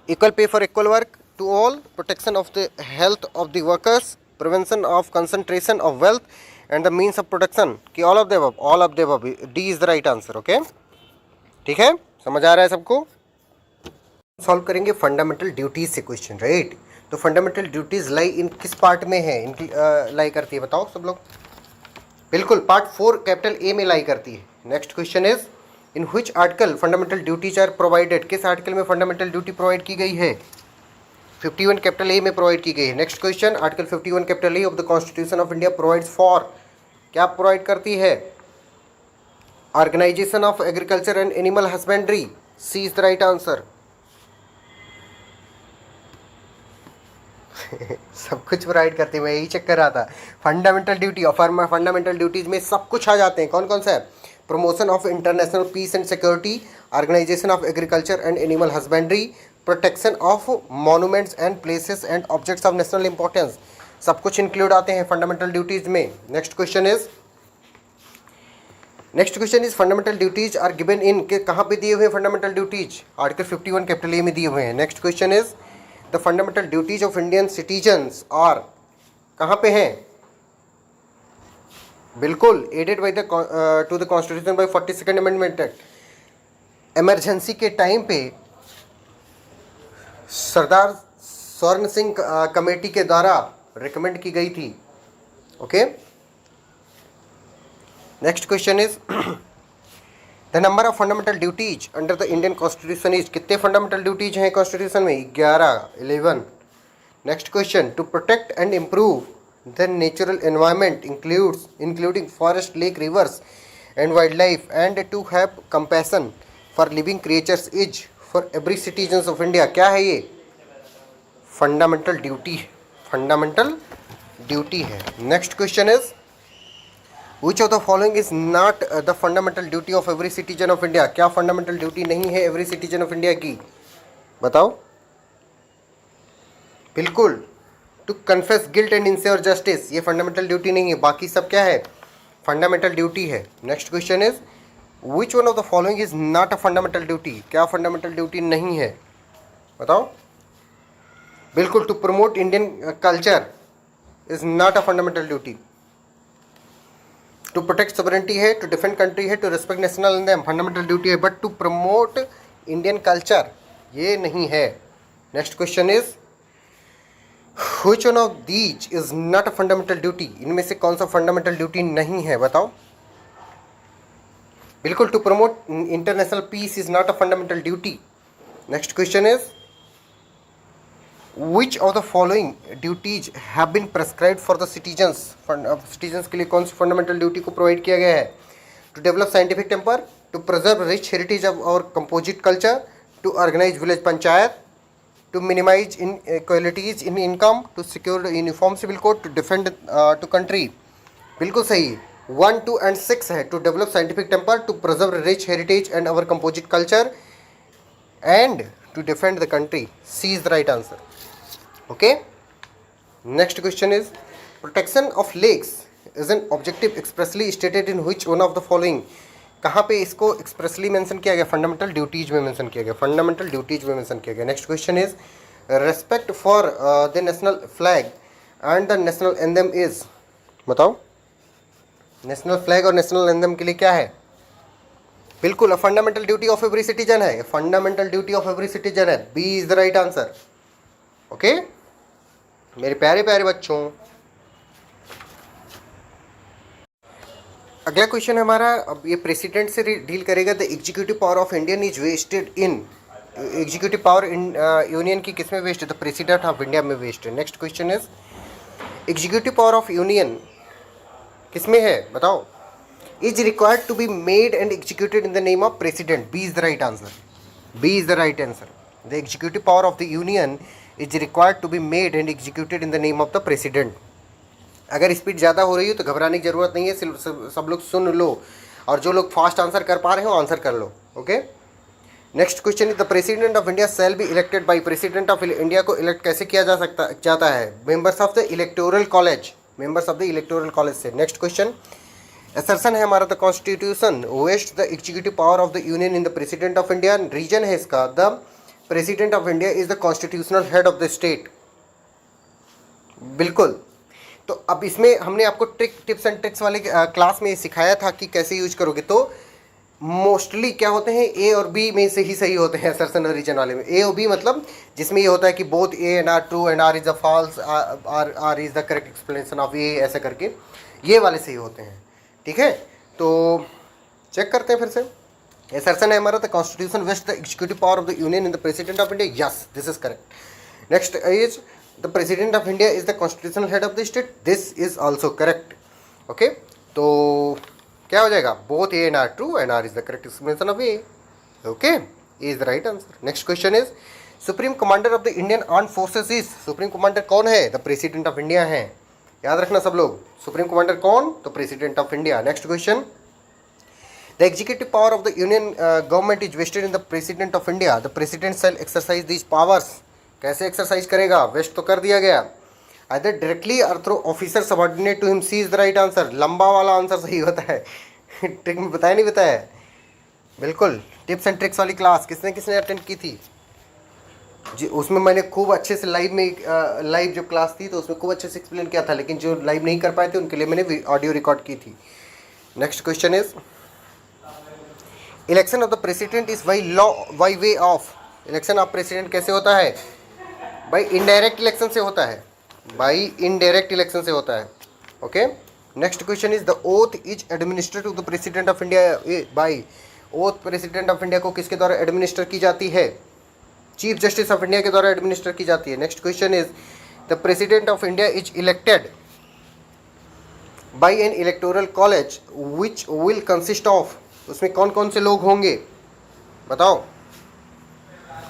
Equal pay for equal work to all, protection of the health of the workers, prevention of concentration of wealth and the means of protection. कि all of the above? All of the above. D is the right answer. Okay, ठीक है, समझ आ रहा है सबको? Solve करेंगे fundamental duties से क्वेश्चन, राइट? तो फंडामेंटल ड्यूटीज लाई इन किस पार्ट में है? इनकी लाई करती है, बताओ सब लोग. बिल्कुल, पार्ट 4 कैपिटल ए में लाई करती है. Next question is, in which article fundamental duties are provided? किस आर्टिकल में फंडामेंटल ड्यूटी प्रोवाइड की गई है? 51 कैपिटल ए में प्रोवाइड की गई है. Next question, article 51 capital A of the constitution of India provides for, क्या प्रोवाइड करती है? Organisation of agriculture and animal husbandry. C is the right answer. सब कुछ प्रोवाइड करती है, मैं यही चेक कर रहा था. फंडामेंटल ड्यूटी और फंडामेंटल ड्यूटीज में सब कुछ आ जाते हैं. कौन कौन सा है? Promotion of international peace and security, organisation of agriculture and animal husbandry, protection of monuments and places and objects of national importance. सब कुछ इंक्लूड आते हैं फंडामेंटल ड्यूटीज में. Next question is, fundamental duties are given in, के कहाँ पे दिए हुए हैं fundamental duties? Article 51 capital A में दिए हुए हैं. Next question is, the fundamental duties of Indian citizens are, कहाँ पे हैं? बिल्कुल, added by the to the constitution by 42nd amendment act. Emergency के टाइम पे सरदार स्वर्ण सिंह कमेटी के द्वारा रिकमेंड की गई थी. Okay, next question is, the number of fundamental duties under the Indian constitution is, कितने फंडामेंटल ड्यूटीज हैं कॉन्स्टिट्यूशन में? 11. Next question, to protect and improve the natural environment including forest, lake, rivers and wildlife and to have compassion for living creatures is for every citizen of India. क्या है ये? Fundamental duty, fundamental duty है. Next question is, which of the following is not the fundamental duty of every citizen of India? क्या fundamental duty नहीं है every citizen of India की? बताओ। बिल्कुल, to confess guilt and ensure justice, ये fundamental duty नहीं है, बाकी सब क्या है? फंडामेंटल ड्यूटी है। Next question is which one of the following is not a fundamental duty? क्या फंडामेंटल ड्यूटी नहीं है? बताओ। बिल्कुल, to promote Indian culture is not a fundamental duty. To protect sovereignty है, टू डिफेंड कंट्री है, to respect national anthem fundamental duty है, but to promote Indian culture ये नहीं है। Next question is which one of these is not a fundamental duty? इनमें से कौन सा फंडामेंटल ड्यूटी नहीं है? बताओ। बिल्कुल, to promote international peace is not a fundamental duty. Next question is which of the following duties have been prescribed for the citizens? Citizens के लिए कौन सी फंडामेंटल ड्यूटी को प्रोवाइड किया गया है? To develop scientific temper, to preserve rich heritage of our composite culture, to organise village panchayat, to minimize inequalities in income, to secure the uniform civil code, to defend to country। बिल्कुल सही, 1, 2 and 6 है। to develop scientific temper, to preserve rich heritage and our composite culture, and to defend the country। C is the right answer। okay, next question is protection of lakes is an objective expressly stated in which one of the following? कहाँ पे इसको expressly mention किया गया? Fundamental duties में mention किया गया, fundamental duties में mention किया गया। Next question is respect for the national flag and the national anthem is? बताओ। नेशनल फ्लैग और नेशनल एंथम के लिए क्या है? बिल्कुल, fundamental duty of every citizen है, fundamental duty of every citizen है। B is the right answer. Okay मेरे प्यारे प्यारे बच्चों, अगला क्वेश्चन हमारा अब ये प्रेसिडेंट से डील करेगा। The executive power of Indian is vested in? Executive power union की किस में वेस्ट है? द प्रेसिडेंट ऑफ इंडिया में वेस्ट है। Next question is executive power of union किस में है? बताओ। Is required to be made and executed in the name of president. B is the right answer. B is the right answer. The executive power of the union is required to be made and executed in the name of the president. अगर speed ज़्यादा हो रही हो तो घबराने की ज़रूरत नहीं है, सब लोग सुन लो, और जो लोग फास्ट आंसर कर पा रहे हो आंसर कर लो। Okay, next question is the president of India shall be elected by? President of India को इलेक्ट कैसे किया जाता है? Members of the electoral college, members of the electoral college से। नेक्स्ट क्वेश्चन असर्शन है हमारा, the constitution vest the executive power of the union in the president of India. Reason है इसका, the president of India is the constitutional head of the state. बिल्कुल, तो अब इसमें हमने आपको टिप्स एंड ट्रिक्स वाले क्लास में सिखाया था कि कैसे यूज करोगे। तो मोस्टली क्या होते हैं, ए और बी में से ही सही होते हैं असर्शन और रीजन वाले में। ए और बी मतलब जिसमें ये होता है कि both A and R true and R is the false, R is the correct explanation of A, ऐसा करके ये वाले सही होते हैं। ठीक है, तो चेक करते हैं फिर से। असर्शन है हमारा, the constitution vest the executive power of the union in the president of India. Yes, this is correct. Next is the president of India is the constitutional head of the state। this is also correct। okay, तो क्या हो जाएगा? both A and R true and R is the correct explanation of A। okay, A is the right answer। next question is supreme commander of the Indian armed forces is? supreme commander कौन है? the president of India है, याद रखना सब लोग। supreme commander कौन? तो president of India। next question the executive power of the union government is vested in the president of India। the president shall exercise these powers। कैसे exercise करेगा? Vest तो कर दिया गया, आइदर डायरेक्टली और through officer subordinate to him. C is the right answer. लंबा वाला answer सही होता है। ट्रिक में बताया नहीं बताया? बिल्कुल, टिप्स एंड ट्रिक्स वाली क्लास किसने किसने अटेंड की थी जी? उसमें मैंने खूब अच्छे से लाइव जो क्लास थी तो उसमें खूब अच्छे से एक्सप्लेन किया था, लेकिन जो लाइव नहीं कर पाए थे उनके लिए मैंने ऑडियो रिकॉर्ड की थी। Next question is election of the president is by way of? Election of president कैसे होता है? बाई इनडायरेक्ट इलेक्शन से होता है, बाई इनडायरेक्ट इलेक्शन से होता है। Okay, next question is the oath is administered to the president of India by? Oath president of India को किसके द्वारा एडमिनिस्टर की जाती है? चीफ जस्टिस ऑफ इंडिया के द्वारा एडमिनिस्टर की जाती है। Next question is the president of India is elected by an electoral college which will consist of? उसमें कौन कौन से लोग होंगे? बताओ।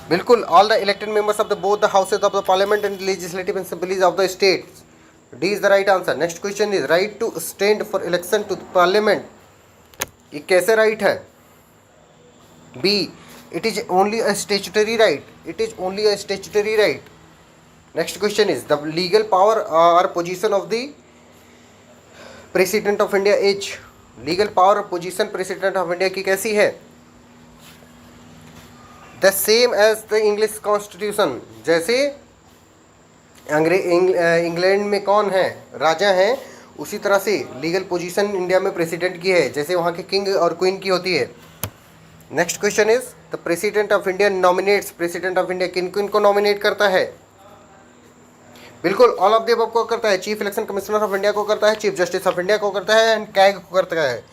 बिल्कुल, all the elected members of the both the houses of the parliament and legislative assemblies of the states. D is the right answer. Next question is right to stand for election to parliament, ये कैसे right है? B, it is only a statutory right, it is only a statutory right. Next question is the legal power और position of the president of India is, legal power और position president of India की कैसी है? The same as the English constitution, जैसे England में कौन है? राजा हैं, उसी तरह से लीगल पोजीशन इंडिया में प्रेसिडेंट की है, जैसे वहाँ के किंग और क्वीन की होती है। Next question is the president of India nominates, president of India किन किन को नॉमिनेट करता है? बिल्कुल ऑल ऑफ द अबव को करता है, chief election commissioner of India को करता है, चीफ जस्टिस ऑफ इंडिया को करता है एंड कैग को करता है।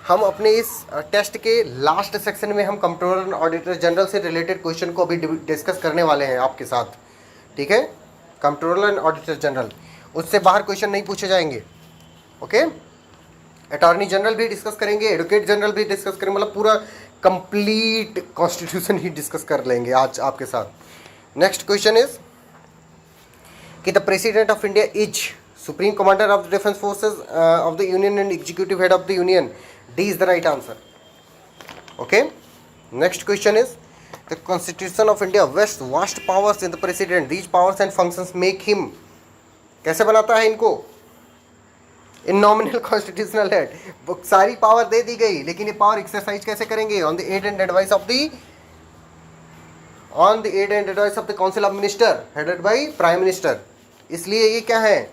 हम अपने इस टेस्ट के लास्ट सेक्शन में हम कंट्रोलर एंड ऑडिटर जनरल से रिलेटेड क्वेश्चन को अभी डिस्कस करने वाले हैं आपके साथ, ठीक है? कंट्रोलर एंड ऑडिटर जनरल, उससे बाहर क्वेश्चन नहीं पूछे जाएंगे, ओके? अटॉर्नी जनरल भी डिस्कस करेंगे, एडवोकेट जनरल भी डिस्कस करेंगे, मतलब पूरा कंप्लीट कॉन्स्टिट्यूशन ही डिस्कस कर लेंगे आज आपके साथ। नेक्स्ट क्वेश्चन इज कि the president of India is supreme commander of the defence forces of the union and executive head of the union, D is the right answer, okay? Next question is the constitution of India vest vast powers in the president, these powers and functions make him, कैसे बनाता है इनको? In nominal constitutional head, सारी power दे दी गई, लेकिन ये पावर एक्सरसाइज कैसे करेंगे? On the aid and advice of the council of minister headed by prime minister. इसलिए ये क्या है?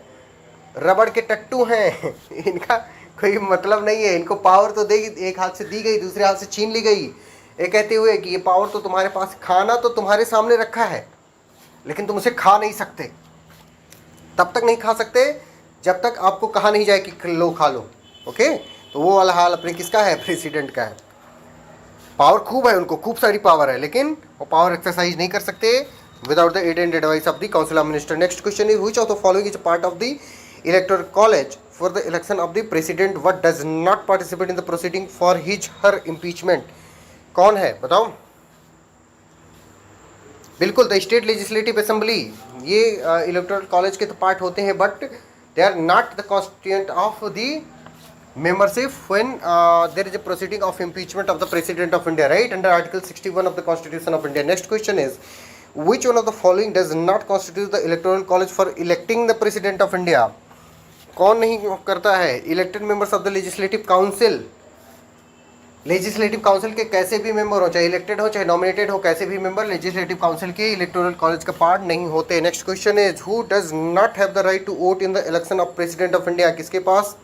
रबड़ के टट्टू हैं इनका कोई मतलब नहीं है, इनको पावर तो देगी, एक हाथ से दी गई, दूसरे हाथ से छीन ली गई, ये कहते हुए कि ये पावर तो तुम्हारे पास, खाना तो तुम्हारे सामने रखा है, लेकिन तुम उसे खा नहीं सकते। तब तक नहीं खा सकते जब तक आपको कहा नहीं जाए कि लो खा लो, ओके? तो वो वाला हाल अपने किसका है? प्रेसिडेंट का है। पावर खूब है, उनको खूब सारी पावर है, लेकिन वो पावर एक्सरसाइज नहीं कर सकते without the aid and advice of the council of minister. Next question is which of the following is part of the electoral college for the election of the president what does not participate in the proceeding for his her impeachment, कौन है बताओ? बिल्कुल the state legislative assembly, ये electoral college के तो part होते हैं, but they are not the constituent of the membership when there is a proceeding of impeachment of the president of India, right, under article 61 of the constitution of India. Next question is which one of the following does not constitute the electoral college for electing the president of India? कौन नहीं करता है? elected members of the legislative council, legislative council के कैसे भी member हो, चाहे elected हो चाहे नॉमिनेटेड हो, कैसे भी मेंबर लेजिस्लेटिव काउंसिल के इलेक्टोरल कॉलेज का पार्ट नहीं होते। Next question is who does not have the right to vote in the election of president of India, किसके पास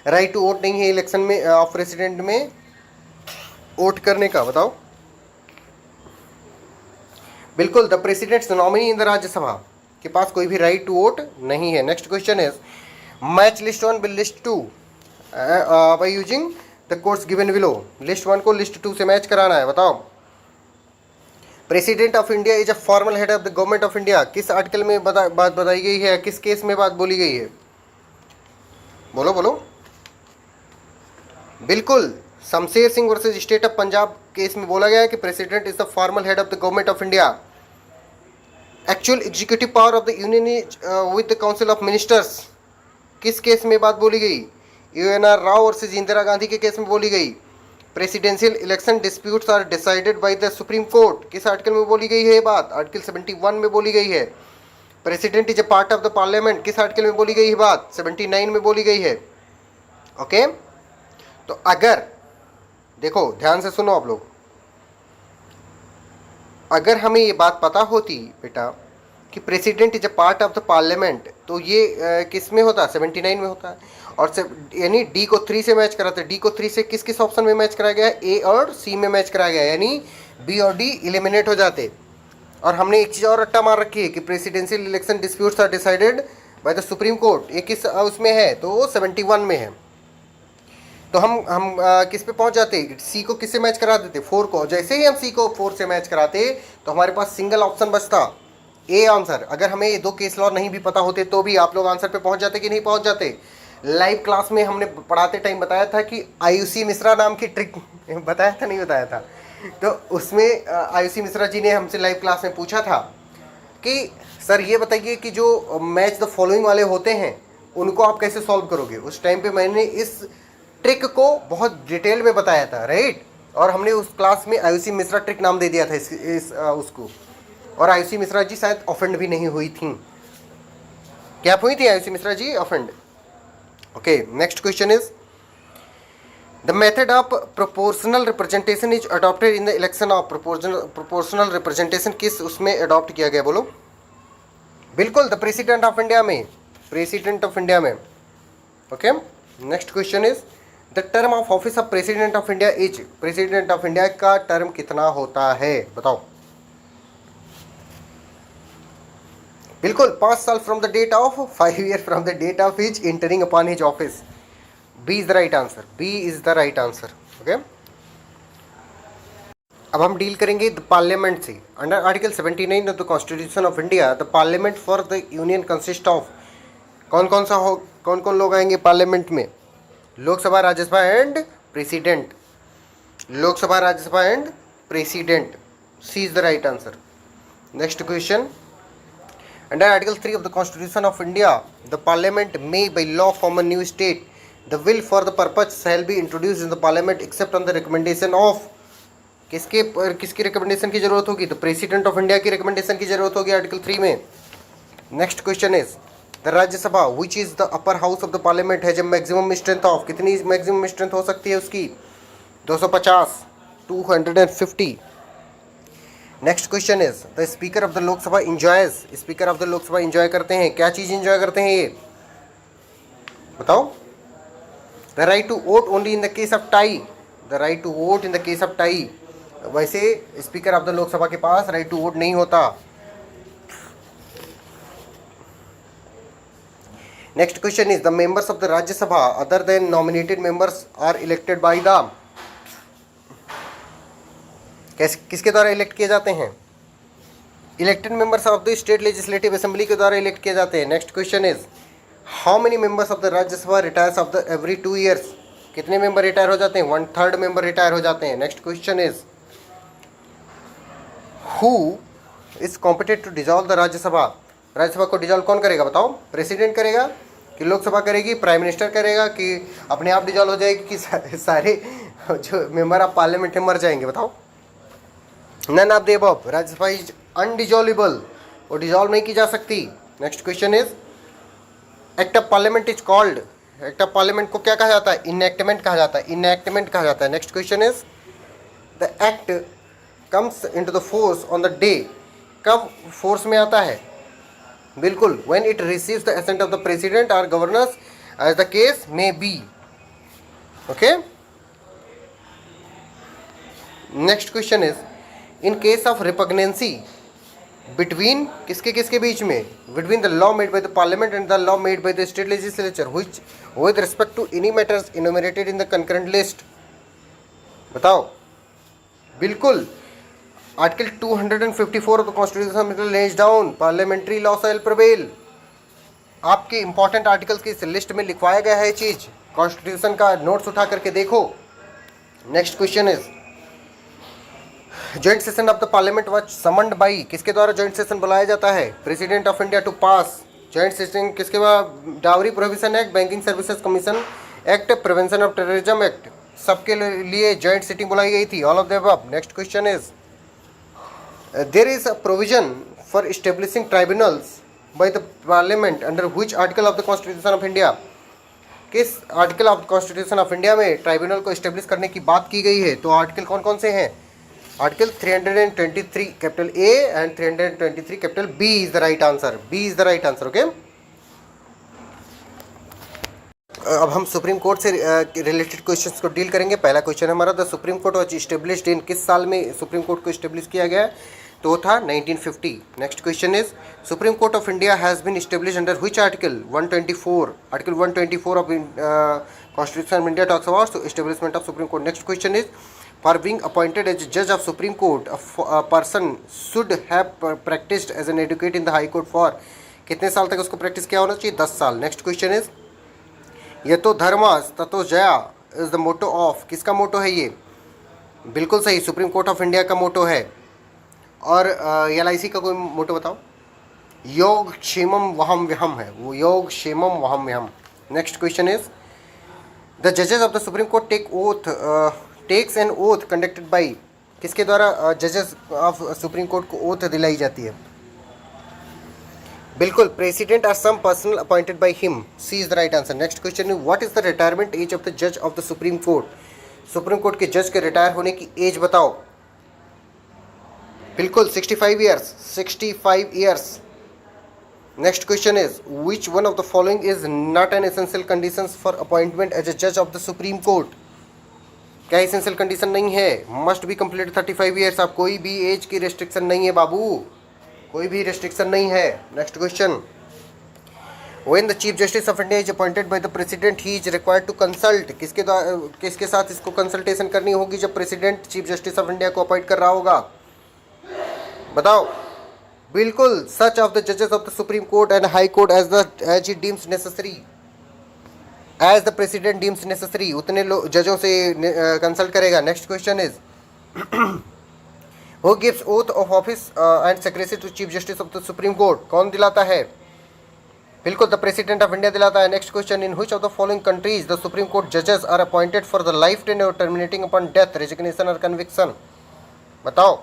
राइट टू वोट नहीं है इलेक्शन में ऑफ प्रेसिडेंट में वोट करने का, बताओ? बिल्कुल the president's nominee in the Rajya Sabha के पास कोई भी राइट टू वोट नहीं है। Next question is match list 1 with list 2 by using the course given below, list 1 को लिस्ट 2 से मैच कराना है, बताओ? President of India is a formal head of the government of India, किस article में बात बताई गई है, किस केस में बात बोली गई है? बोलो बोलो। बिल्कुल Shamsher Singh versus state of Punjab case में बोला गया है कि president is the formal head of the government of India. Actual executive power of the union is with the council of ministers, किस केस में बात बोली गई? यूएनआर राव वर्सेज इंदिरा गांधी के केस में बोली गई। Presidential election disputes are decided by the supreme court, किस आर्टिकल में बोली गई है ये बात? आर्टिकल 71 में बोली गई है। President is a part of the parliament, किस आर्टिकल में बोली गई है बात? 79 में बोली गई है, ओके? तो अगर देखो ध्यान से सुनो आप लोग, अगर हमें ये बात पता होती बेटा कि president is a part of the parliament, तो ये किस में होता है? 79 में होता है, और यानी डी को 3 से मैच कराते हैं। डी को 3 से किस किस ऑप्शन में मैच कराया गया है? ए और सी में मैच कराया गया है, यानी बी और डी एलिमिनेट हो जाते। और हमने एक चीज़ और रट्टा मार रखी है कि presidential election disputes are decided by the supreme court, ये किस उसमें है? तो वो 71 में है। तो हम किस पे पहुंच जाते? सी को किससे मैच करा देते? 4 को। जैसे ही हम सी को 4 से मैच कराते तो हमारे पास सिंगल ऑप्शन बचता, ए आंसर। अगर हमें ये 2 केस लॉ नहीं भी पता होते तो भी आप लोग आंसर पे पहुंच जाते कि नहीं पहुंच जाते? लाइव क्लास में हमने पढ़ाते टाइम बताया था कि आयुषी मिश्रा नाम की ट्रिक बताया था, नहीं बताया था? तो उसमें आयुषी मिश्रा जी ने हमसे लाइव क्लास में पूछा था कि सर ये बताइए कि जो मैच द फॉलोइंग वाले होते हैं उनको आप कैसे सॉल्व करोगे। उस टाइम पे मैंने इस ट्रिक को बहुत डिटेल में बताया था, राइट। और हमने उस क्लास में आयुषी मिश्रा ट्रिक नाम दे दिया था उसको। और आयुषी मिश्रा जी शायद ऑफेंड भी नहीं हुई थी। क्या हुई थी Ayushi Mishra ji offend? Okay, next question is the method of proportional representation is adopted in the election of proportional representation किस उसमें अडॉप्ट किया गया, बोलो। बिल्कुल, द प्रेसिडेंट ऑफ इंडिया में, प्रेसिडेंट ऑफ इंडिया में। Okay, next question is the term of office of president of India is, president of India का term कितना होता है, बताओ। बिल्कुल, 5 साल from the date of, 5 year from the date of his entering upon his office. B is the right answer, B is the right answer. Okay, अब हम deal करेंगे द पार्लियामेंट से। Under article 79 of the constitution of India the parliament for the union consist of, कौन कौन लोग आएंगे parliament में? Lok Sabha, Rajya Sabha and president. Lok Sabha, Rajya Sabha and president. C is the right answer. Next question, under article 3 of the constitution of India the parliament may by law form a new state the will for the purpose shall be introduce in the parliament except on the recommendation of, किसकी recommendation की जरूरत होगी? तो president of India की recommendation की जरूरत होगी article 3 में। Next question is the Rajya Sabha which is the upper house of the parliament has a maximum strength of, कितनी मैक्सिमम स्ट्रेंथ हो सकती है उसकी? 250, 250। Next question is the speaker of the Lok Sabha enjoys, speaker of the Lok Sabha enjoy करते हैं, क्या चीज enjoy करते हैं ये बताओ? The right to vote only in the case of tie, the right to vote in the case of tie. वैसे speaker of the Lok Sabha के पास राइट टू वोट नहीं होता। Next question is the members of the Rajya Sabha other than nominated members are elected by the, किसके द्वारा elect किए जाते हैं? Elected members of the state legislative assembly के द्वारा इलेक्ट किए जाते हैं। Next question is how many members of the Rajya Sabha retires of the every 2 years, कितने मेंबर रिटायर हो जाते हैं? 1/3 मेंबर रिटायर हो जाते हैं। Next question is who is competent to dissolve the Rajya Sabha, Rajya Sabha को डिजॉल्व कौन करेगा बताओ? प्रेसिडेंट करेगा कि लोकसभा करेगी, प्राइम मिनिस्टर करेगा कि अपने आप डिजॉल्व हो जाएगी कि सारे जो मेंबर ऑफ पार्लियामेंट है मर जाएंगे, बताओ? None of the above, Rajya Sabha is undissolvable, वो डिजॉल्व नहीं की जा सकती। Next question is act of parliament is called, act of parliament को क्या कहा जाता है? इनएक्टमेंट कहा जाता है, इनएक्टमेंट कहा जाता है। Next question is the act comes into the force on the day, कब फोर्स में आता है? बिल्कुल, when it receives the assent of the president और governors as the case may be. Okay, next question is in case of repugnancy between, किसके बीच में? Between the law made by the parliament and the law made by the state legislature which with respect to any matters इनुमरेटेड in the concurrent list, बताओ? बिल्कुल, article 254 of the constitution lays down parliamentary law shall prevail. आपके important articles की इस list में लिखवाया गया है चीज, कॉन्स्टिट्यूशन का नोट्स उठा करके देखो। Next question is joint session of the parliament was summoned by, किसके द्वारा जॉइंट सेशन बुलाया जाता है? President of India to pass joint session किसके बाद? Dowry prohibition act, banking services commission act, prevention of terrorism act, सबके लिए joint sitting बुलाई गई थी, all of the above. Next question is there is a provision for establishing tribunals by the parliament under which article of the constitution of India, किस article of constitution of India में tribunal को establish करने की बात की गई है? तो आर्टिकल कौन कौन से हैं? Article 323 capital A and 323 capital B is the right answer, B is the right answer. Okay, अब हम सुप्रीम कोर्ट से रिलेटेड क्वेश्चंस को डील करेंगे। पहला क्वेश्चन है हमारा the supreme court was established in, किस साल में सुप्रीम कोर्ट को एस्टेब्लिश किया गया? तो वो था 1950। Next question is supreme court of India has been establish under which article? 124, article 124 of constitution of India talks about establishment of supreme court. Next question is for being appointed as जज of supreme court a person should have practised as an advocate in the high court for, कितने साल तक उसको practice किया होना चाहिए? 10 साल। Next question is यतो धर्मस ततो जया इज द मोटो ऑफ, किसका मोटो है ये? बिल्कुल सही, सुप्रीम कोर्ट ऑफ इंडिया का मोटो है। और LIC का कोई मोटो बताओ? योग क्षेमम वहम व्यहम है, वो योग क्षेमम वहम व्यहम। नेक्स्ट क्वेश्चन इज द जजेस of the supreme court takes an oath conducted by, किसके द्वारा जजेस ऑफ सुप्रीम कोर्ट को ओथ दिलाई जाती है? बिल्कुल, president or some personnel appointed by him, C is the right answer. Next question is what is the retirement age of the जज of the supreme court, supreme court के जज के retire होने की एज बताओ। बिल्कुल 65 years, 65 years. Next question is which one of the following is not an essential condition for appointment as a जज of the supreme court? क्या essential condition नहीं है? Must be complete 35 years. आप कोई भी एज की रेस्ट्रिक्शन नहीं है बाबू, कोई भी रेस्ट्रिक्शन नहीं है। Next question, when the chief justice of India is appointed by the president he is required to consult, किसके साथ इसको कंसल्टेशन करनी होगी जब president chief justice of India को अपॉइंट कर रहा होगा? बताओ। बिल्कुल, सच ऑफ द जजेस of the supreme court and high court as he deems necessary, as the president deems necessary, उतने जजों से कंसल्ट करेगा। Next question is who gives oath of office and secretary to chief justice of the supreme court, कौन दिलाता है? बिल्कुल, the president of India दिलाता है। Next question, in which of the following countries the supreme court जजेस are appointed for the life tenure terminating upon death, resignation और conviction? बताओ।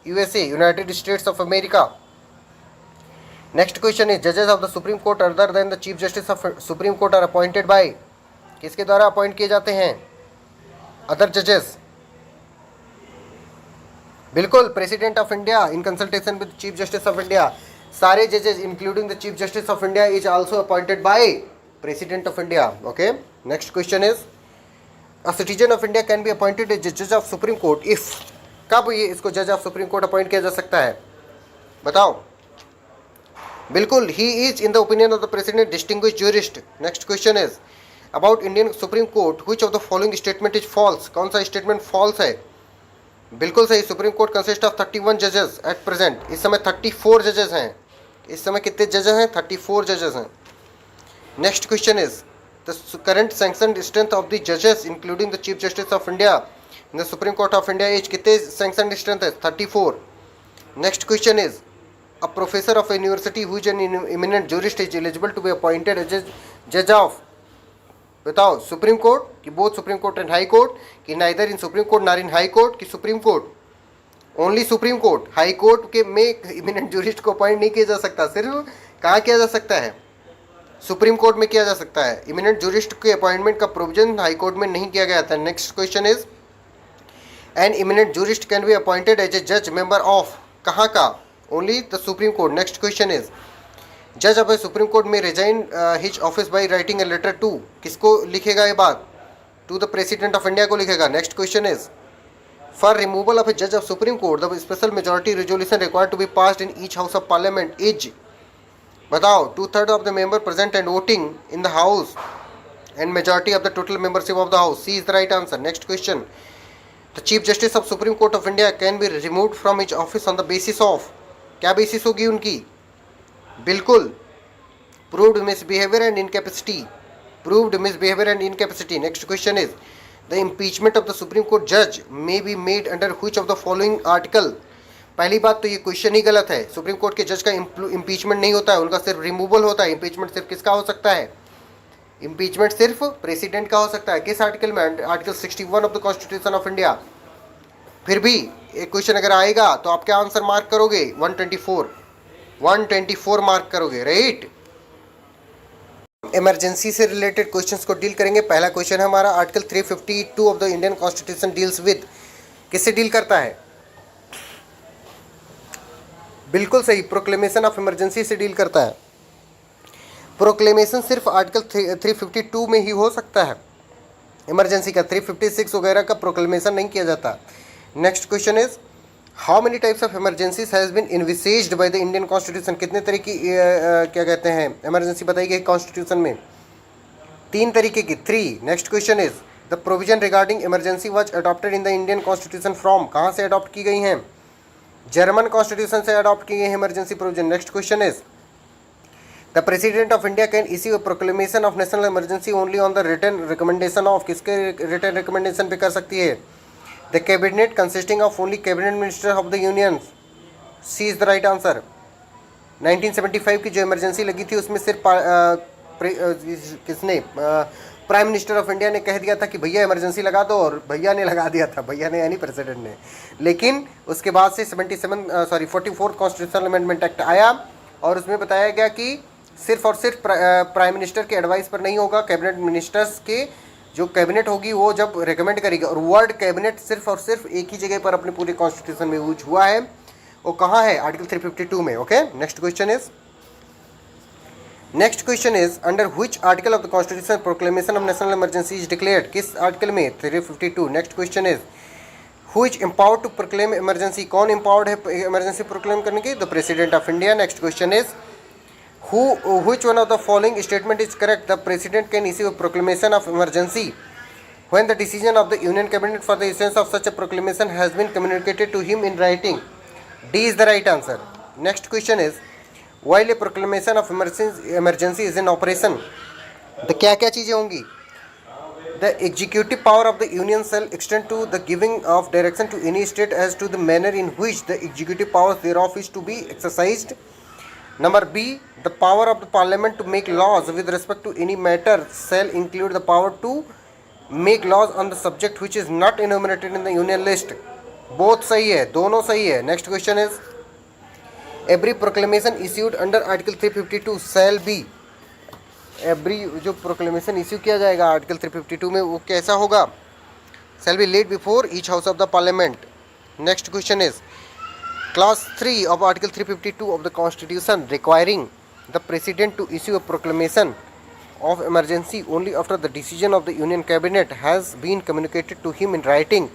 USA, united states of America. Next question is जजेस of the supreme court other than the chief justice of supreme court are appointed by, किसके द्वारा appoint किए जाते हैं other जजेस? बिल्कुल, president of India in consultation with chief justice of India. सारे जजेस including the chief justice of India is also appointed by president of India. Okay, next question is a citizen of India can be appointed as जज of supreme court if, कब ये इसको जज of supreme court appoint किया जा सकता है? बताओ। बिल्कुल, he is in the opinion of the president distinguished jurist. Next question is about Indian supreme court which of the following statement is false, कौन सा स्टेटमेंट फॉल्स है? बिल्कुल सही, सुप्रीम कोर्ट कंसिस्ट ऑफ 31 जजेस एट प्रेजेंट, इस समय 34 जजेस हैं। इस समय कितने जजेस हैं? 34 जजेस हैं। Next question is the current sanctioned strength of the जजेस including the chief justice of India in the supreme court of India as कितने सैंक्शनड स्ट्रेंथ है? 34। Next question is a professor of university who is an eminent jurist is eligible to be appointed as जज of, बताओ, supreme court कि both supreme court and high court, कि neither in supreme court nor in high court, कि supreme court? Only supreme court. High court के में imminent jurist को appoint नहीं किया जा सकता, सिर्फ कहाँ किया जा सकता है? सुप्रीम कोर्ट में किया जा सकता है। इमिनेंट ज्यूरिस्ट के अपॉइंटमेंट का प्रोविजन हाई कोर्ट में नहीं किया गया था। Next question is an eminent jurist can be appointed as a जज मेंबर ऑफ, कहाँ का? Only the supreme court. Next question is जज of a supreme court may resign his office by writing a letter to, किसको लिखेगा ये बात? To the president of India को लिखेगा। Next question is for removal of a जज of supreme court the special majority resolution required to be passed in each house of parliament is, बताओ, 2/3 of the member present and voting in the house and majority of the total membership of the house, C is the right answer. Next question, the chief justice of supreme court of India can be removed from his office on the basis of, क्या basis होगी उनकी? बिल्कुल, proved misbehaviour and incapacity, proved misbehaviour and incapacity. Next question is the impeachment of the supreme court जज may be made under which of the following article? पहली बात तो ये question ही गलत है, सुप्रीम कोर्ट के जज का इम्पीचमेंट नहीं होता है, उनका सिर्फ रिमूवल होता है। इम्पीचमेंट सिर्फ किसका हो सकता है? इम्पीचमेंट सिर्फ प्रेसिडेंट का हो सकता है। किस आर्टिकल में? Article 61 of the constitution of India. फिर भी एक क्वेश्चन अगर आएगा तो आप क्या आंसर मार्क करोगे? 124 मार्क करोगे, राइट। इमरजेंसी से रिलेटेड क्वेश्चंस को डील करेंगे। पहला क्वेश्चन है हमारा article 352 of the Indian constitution deals with, किससे डील करता है? बिल्कुल सही, प्रोक्लेमेशन ऑफ इमरजेंसी से डील करता है। प्रोक्लेमेशन सिर्फ आर्टिकल 352 में ही हो सकता है इमरजेंसी का, 356 वगैरह का प्रोक्लेमेशन नहीं किया जाता। Next question is how many types of emergencies has been envisaged by the Indian constitution, कितने तरीके की क्या कहते हैं इमरजेंसी बताई गई कॉन्स्टिट्यूशन में? 3 तरीके की, 3। Next question is the provision regarding emergency was adopted in the Indian constitution from, कहाँ से अडॉप्ट की गई हैं? जर्मन कॉन्स्टिट्यूशन से अडॉप्ट की गई है emergency provision. Next question is the president of India can issue a proclamation of national emergency only on the written recommendation of, किसके रिटन रिकमेंडेशन पे कर सकती है? The cabinet consisting of only cabinet minister of the union, C is the right answer. 1975 की जो emergency लगी थी उसमें सिर्फ किसने प्राइम मिनिस्टर ऑफ इंडिया ने कह दिया था कि भैया इमरजेंसी लगा दो, और भैया ने लगा दिया था, भैया ने यानी प्रेसिडेंट ने। लेकिन उसके बाद से 44th कॉन्स्टिट्यूशनल अमेंडमेंट एक्ट आया और उसमें बताया गया कि सिर्फ और सिर्फ प्राइम मिनिस्टर के एडवाइस पर नहीं होगा, कैबिनेट मिनिस्टर्स के जो कैबिनेट होगी वो जब रिकमेंड करेगी। और वर्ड कैबिनेट सिर्फ और सिर्फ एक ही जगह पर अपने पूरे कॉन्स्टिट्यूशन में यूज हुआ है, वो कहाँ है? आर्टिकल 352 में। Okay, next question is under which article of the constitution proclamation of national emergency is declared? किस आर्टिकल में? 352। Next question is who is empowered to proclaim emergency? कौन एम्पावर्ड है इमरजेंसी प्रोक्लेम करने की? The president of India. Next question is which one of the following statement is correct? The president can issue a proclamation of emergency when the decision of the union cabinet for the issuance of such a proclamation has been communicated to him in writing. D is the right answer. Next question is while a proclamation of emergency is in operation, the क्या क्या चीज़ें होंगी? The executive power of the union shall extend to the giving of direction to any state as to the manner in which the executive powers thereof is to be exercised. Number B, the power of the parliament to make laws with respect to any matter shall include the power to make laws on the subject which is not enumerated in the union list. Both सही है, दोनों सही है. Next question is every proclamation issued under article 352 shall be, every जो proclamation issue किया जाएगा article 352 में वो कैसा होगा? Shall be laid before each house of the parliament. Next question is Clause 3 of Article 352 of the Constitution requiring the President to issue a proclamation of emergency only after the decision of the Union Cabinet has been communicated to him in writing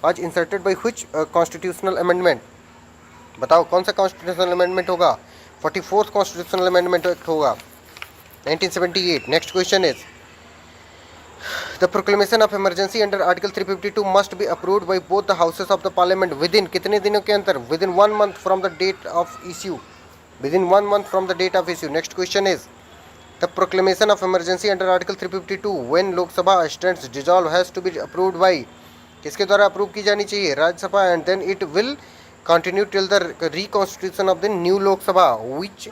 was inserted by which constitutional amendment? बताओ कौन सा constitutional amendment होगा? 44th Constitutional Amendment Act होगा 1978. Next question is the proclamation of emergency under Article 352 must be approved by both the houses of the parliament within कितने दिनों के अंतर? Within 1 month from the date of issue. Within 1 month from the date of issue. Next question is the proclamation of emergency under Article 352 when Lok Sabha stands dissolved has to be approved by किसके द्वारा approve की जानी चाहिए? Rajya Sabha. And then it will continue till the reconstitution of the new Lok Sabha which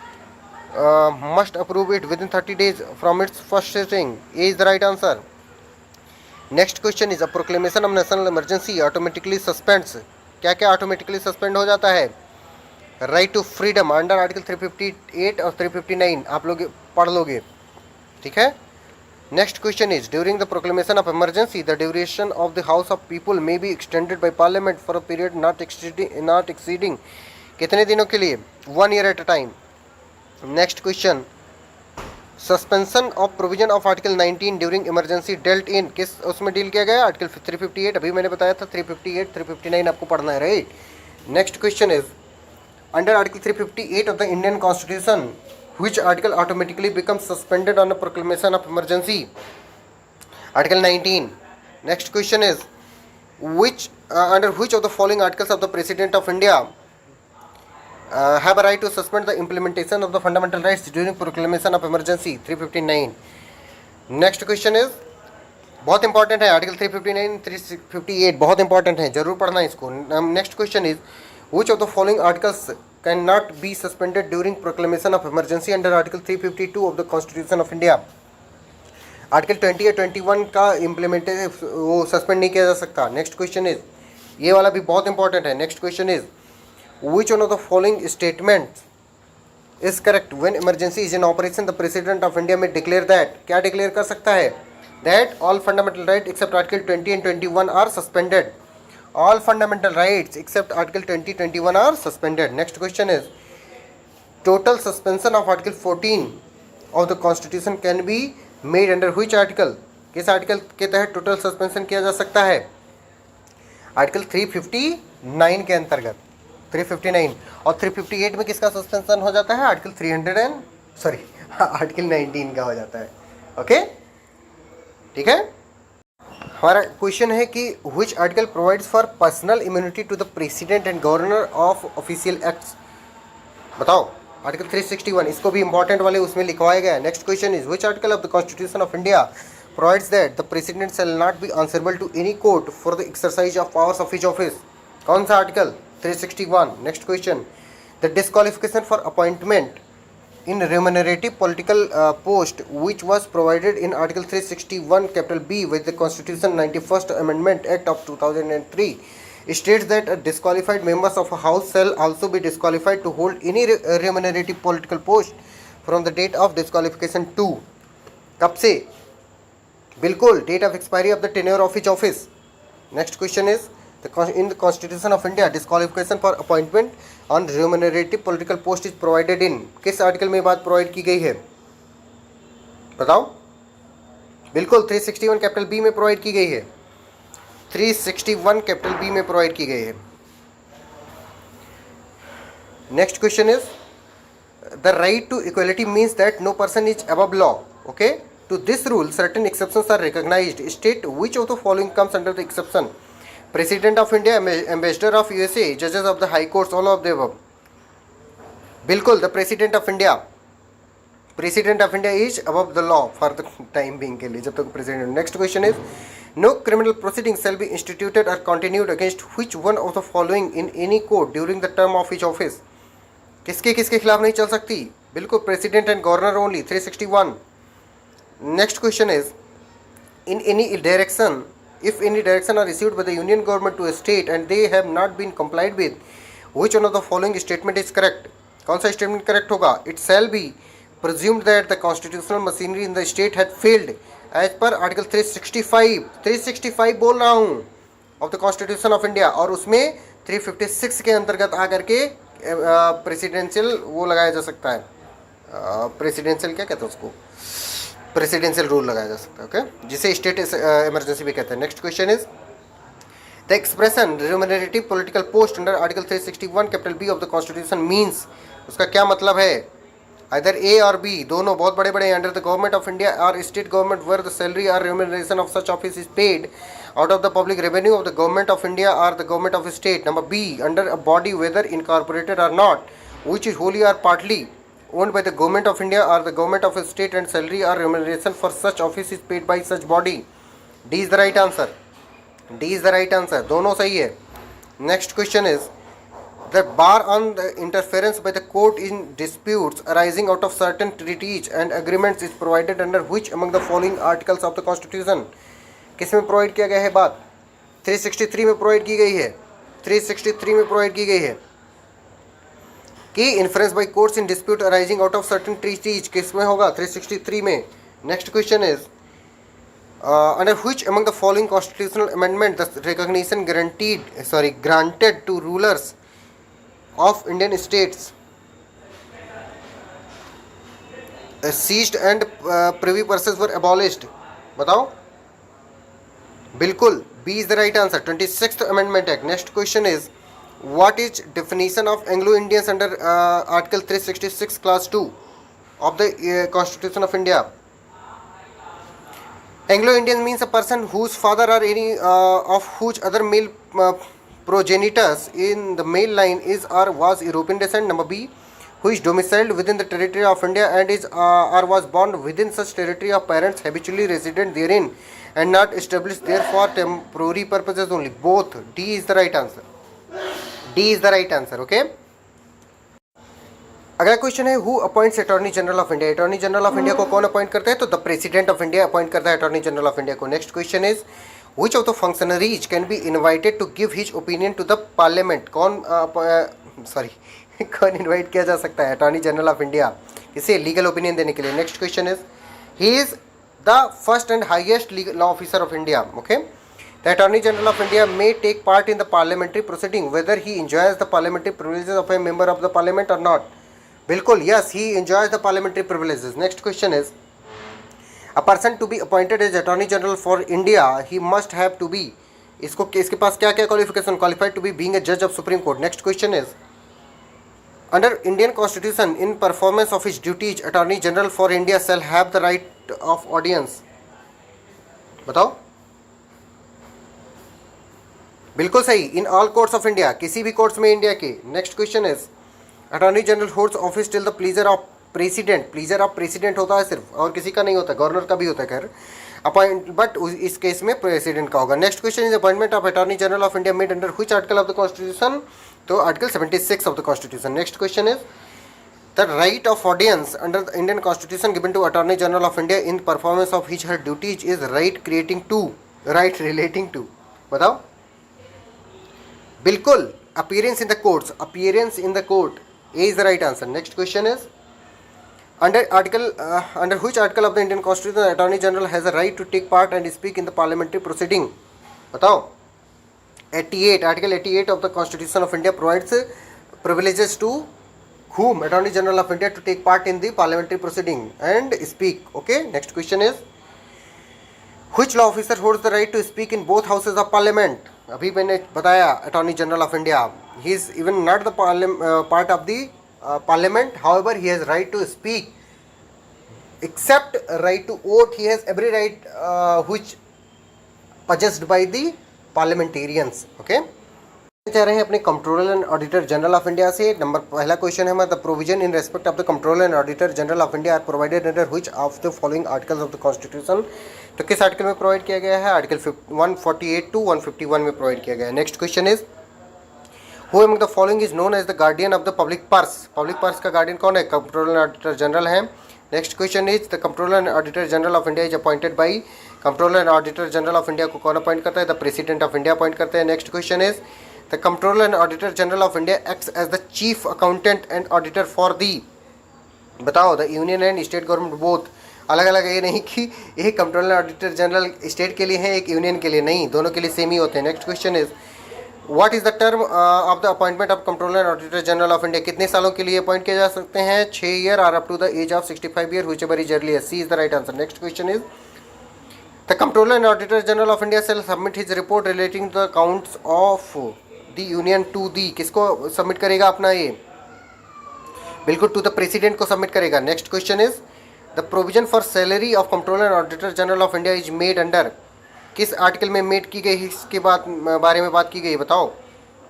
must approve it within 30 days from its first sitting. A is the right answer. Next question is a proclamation of national emergency automatically suspends. क्या क्या automatically suspend हो जाता है? Right to freedom under article 358 और 359 आप लोग पढ़ लोगे, ठीक है. Next question is during the proclamation of emergency the duration of the house of people may be extended by parliament for a period not exceeding कितने दिनों के लिए? 1 year at a time. Next question suspension of provision of article 19 during emergency dealt in किस उसमें deal किया गया? Article 358. अभी मैंने बताया था 358 359 आपको पढ़ना है, right. Next question is under article 358 of the Indian constitution which article automatically becomes suspended on the proclamation of emergency? Article 19. Next question is which under which of the following articles of the President of India have a right to suspend the implementation of the fundamental rights during proclamation of emergency? 359. Next question is बहुत important है, article 359 358 बहुत important है, जरूर पढ़ना इसको. Next question is which of the following articles can not be suspended during proclamation of emergency under article 352 of the constitution of India? Article 20 या 21 का implementation वो सस्पेंड नहीं किया जा सकता. नेक्स्ट क्वेश्चन इज ये वाला भी बहुत इंपॉर्टेंट है. Next question is which one of the following statements is correct? when emergency is in operation the president of India may declare that क्या declare कर सकता है? that all fundamental rights except article 20 and 21 are suspended. all fundamental rights except article 20 21 are suspended. next question is total suspension of article 14 of the constitution can be made under which article? किस article के तहत total suspension किया जा सकता है? Article 359 के अंतर्गत 359. और 358 में किसका सस्पेंशन हो जाता है? आर्टिकल 19 का हो जाता है. ओके, ठीक है. हमारा क्वेश्चन है कि which article provides for personal immunity to the president and governor of official acts? बताओ. आर्टिकल 361. इसको भी इंपॉर्टेंट वाले उसमें लिखवाया गया है. Next question is which article of the constitution of India provides that the president shall not be answerable to any court for the exercise of powers of his office? कौन सा article? 361. Next question the disqualification for appointment in remunerative political post which was provided in article 361 capital B with the constitution 91st amendment act of 2003 states that disqualified members of a house shall also be disqualified to hold any remunerative political post from the date of disqualification to कब से बिल्कुल date of expiry of the tenure of each office. Next question is in the constitution of India disqualification for appointment on remunerative political post is provided in किस article में बात provide की गई है बताओ बिल्कुल 361 कैपिटल बी में provide की गई है 361 कैपिटल बी में प्रोवाइड की गई है. Next question is the right to equality means that no person is above law. Okay to this rule certain exceptions are recognised. State which of the following comes under the exception. President of India, Ambassador of USA, Judges of the High Courts, all of the above. बिल्कुल the President of India. President of India is above the law for the time being के लिए जब तक President. Next question is no criminal proceedings shall be instituted or continued against which one of the following in any court during the term of each office. किसके किसके खिलाफ नहीं चल सकती बिल्कुल President and Governor only 361. Next question is in any direction if any direction are issued by the union government to a state and they have not been complied with which one of the following statement is correct. कौन सा statement correct होगा. It shall be presumed that the constitutional machinery in the state had failed as per article 365 बोल रहा हूँ of the constitution of India और उसमें 356 के अंतर्गत आकर के प्रेसिडेंशियल वो लगाया जा सकता है. प्रेसिडेंशियल क्या कहते हैं उसको प्रेसिडेंशियल रूल लगाया जा सकता है. ओके जिसे स्टेट इमरजेंसी भी कहते हैं. Next question is the expression remunerative political post under article 361 capital B of the constitution means उसका क्या मतलब है. आइदर ए और बी दोनों बहुत बड़े बड़े under the government of India और state government where the salary और remuneration of such office is paid out of the public revenue of the government of India और the government of state. Number B under a body whether incorporated और not which is wholly और partly owned by the government of India or the government of a state and salary or remuneration for such office is paid by such body. D is the right answer. D is the right answer. दोनों सही है. Next question is the bar on the interference by the court in disputes arising out of certain treaties and agreements is provided under which among the following articles of the constitution. किस में provide किया गया है बात 363 में provide की गई है. 363 में प्रोवाइड की गई है कि influence by courts in dispute arising out of certain treaties किस में होगा 363 में. Next question is under which among the following constitutional amendment the recognition granted to rulers of Indian states ceased and privy persons were abolished. बताओ बिल्कुल B is the right answer 26th amendment act. Next question is what is definition of Anglo-Indians under article 366 clause 2 of the constitution of India. Anglo-Indian means a person whose father or any of whose other male progenitors in the male line is or was European descent. Number B who is domiciled within the territory of India and is or was born within such territory of parents habitually resident therein and not established there for temporary purposes only. Both. D is the right answer. D is the right answer. Okay. अगला question है who appoints attorney general of India. Attorney general of India को कौन appoint करता है तो the president of India appoint करता है attorney general of India को. Next question is which of the functionaries can be invited to give his opinion to the parliament. कौन invite किया जा सकता है अटॉर्नी जनरल ऑफ इंडिया किसे legal opinion देने के लिए. Next question is he is the first and highest legal officer of India. Okay The Attorney General of India may take part in the parliamentary proceeding whether he enjoys the parliamentary privileges of a member of the parliament or not. बिल्कुल yes, he enjoys the parliamentary privileges. Next question is a person to be appointed as Attorney General for India he must have to be इसके पास क्या क्या qualification qualified to be being a judge of Supreme Court. Next question is under Indian Constitution in performance of his duties Attorney General for India shall have the right of audience. बताओ बिल्कुल सही in all courts of India किसी भी courts में India के. Next question is attorney general holds office till the pleaser of president. Pleaser of president होता है सिर्फ और किसी का नहीं होता गवर्नर का भी होता है खैर अपॉइंट बट इस केस में प्रेसिडेंट का होगा. Next question is appointment of attorney general of India made under which article of the constitution तो article 76 of the constitution. Next question is the right of audience under the Indian constitution given to attorney general of India in performance of his her duties is right relating to. बताओ. बिल्कुल. Appearance in the courts. Appearance in the court A is the right answer. Next question is under which article of the Indian Constitution the Attorney General has a right to take part and speak in the parliamentary proceeding. बताओ. 88. Article 88 of the Constitution of India provides privileges to whom? Attorney General of India to take part in the parliamentary proceeding and speak. Okay. Next question is which law officer holds the right to speak in both houses of parliament? अभी मैंने बताया Attorney General of India. He is even not the part of the parliament, however he has right to speak except right to vote. He has every right which possessed by the parliamentarians. Okay. चाह रहे हैं अपने controller and auditor general of India से. Number पहला question है हमारा the provision in respect of the controller and auditor general of India are provided under which of the following articles of the constitution. तो किस article में provide किया गया है? आर्टिकल 148 टू 151 में प्रोवाइड किया गया है. Next question is Who among the following is known as the guardian of the public purse? Public purse का guardian कौन है? Comptroller and Auditor General है. Next question is the Comptroller and Auditor General of India is appointed by Comptroller and Auditor General of India को कौन appoint करता है? The President of India appoint करते हैं. Next question is the Comptroller and Auditor General of India acts as the Chief Accountant and Auditor for the. बताओ. The Union and State Government both. अलग अलग ये नहीं कि एक कंट्रोलर ऑडिटर जनरल स्टेट के लिए है एक यूनियन के लिए नहीं, दोनों के लिए सेम ही होते हैं. Next question is what is the term of the appointment of controller auditor general of India? कितने सालों के लिए अपॉइंट किए जा सकते हैं? 6 ईयर और up to the age of 65 year whichever is earlier. C is the right answer. Next question is the controller and auditor general of India shall submit his report relating the accounts of the union to the. किसको submit करेगा अपना ये? बिल्कुल to the president को submit करेगा. Next question is the provision for salary of controller and auditor general of India is made under. किस article में made की गई, इसके बारे में बात की गई? बताओ.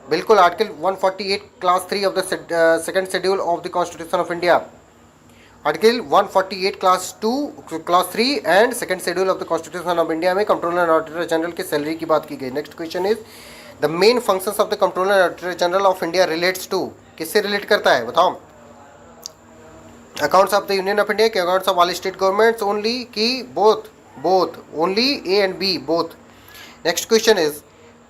बिल्कुल article 148 class 3 of the second schedule of the constitution of India. Article 148 class 3 and second schedule of the constitution of India में कंट्रोलर एंड ऑडिटर जनरल की सैलरी की बात की गई. Next question is the main functions of the controller and auditor general of India relates to. किससे relate करता है? बताओ. Accounts of the union of India के accounts of all state governments only की both only A and B both. Next question is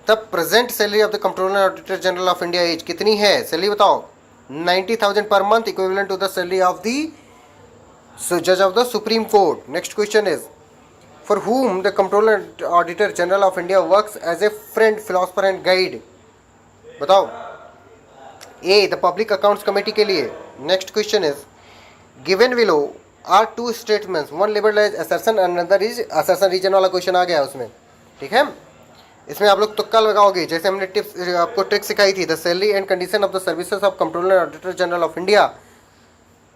the present salary of the controller auditor general of India as कितनी है? Salary बताओ. 90,000 पर month equivalent to the salary of the जज of the supreme court. Next question is for whom the controller auditor general of India works as a friend philosopher and guide. बताओ. A the public accounts committee के लिए. Next question is given below are two statements one labelled as assertion and another is assertion. Reason वाला question आ गया उसमें. ठीक है. इसमें आप लोग तुक्का लगाओगे जैसे हमने टिप्स आपको ट्रिक सिखाई थी. The salary and condition of the services of controller and auditor general of India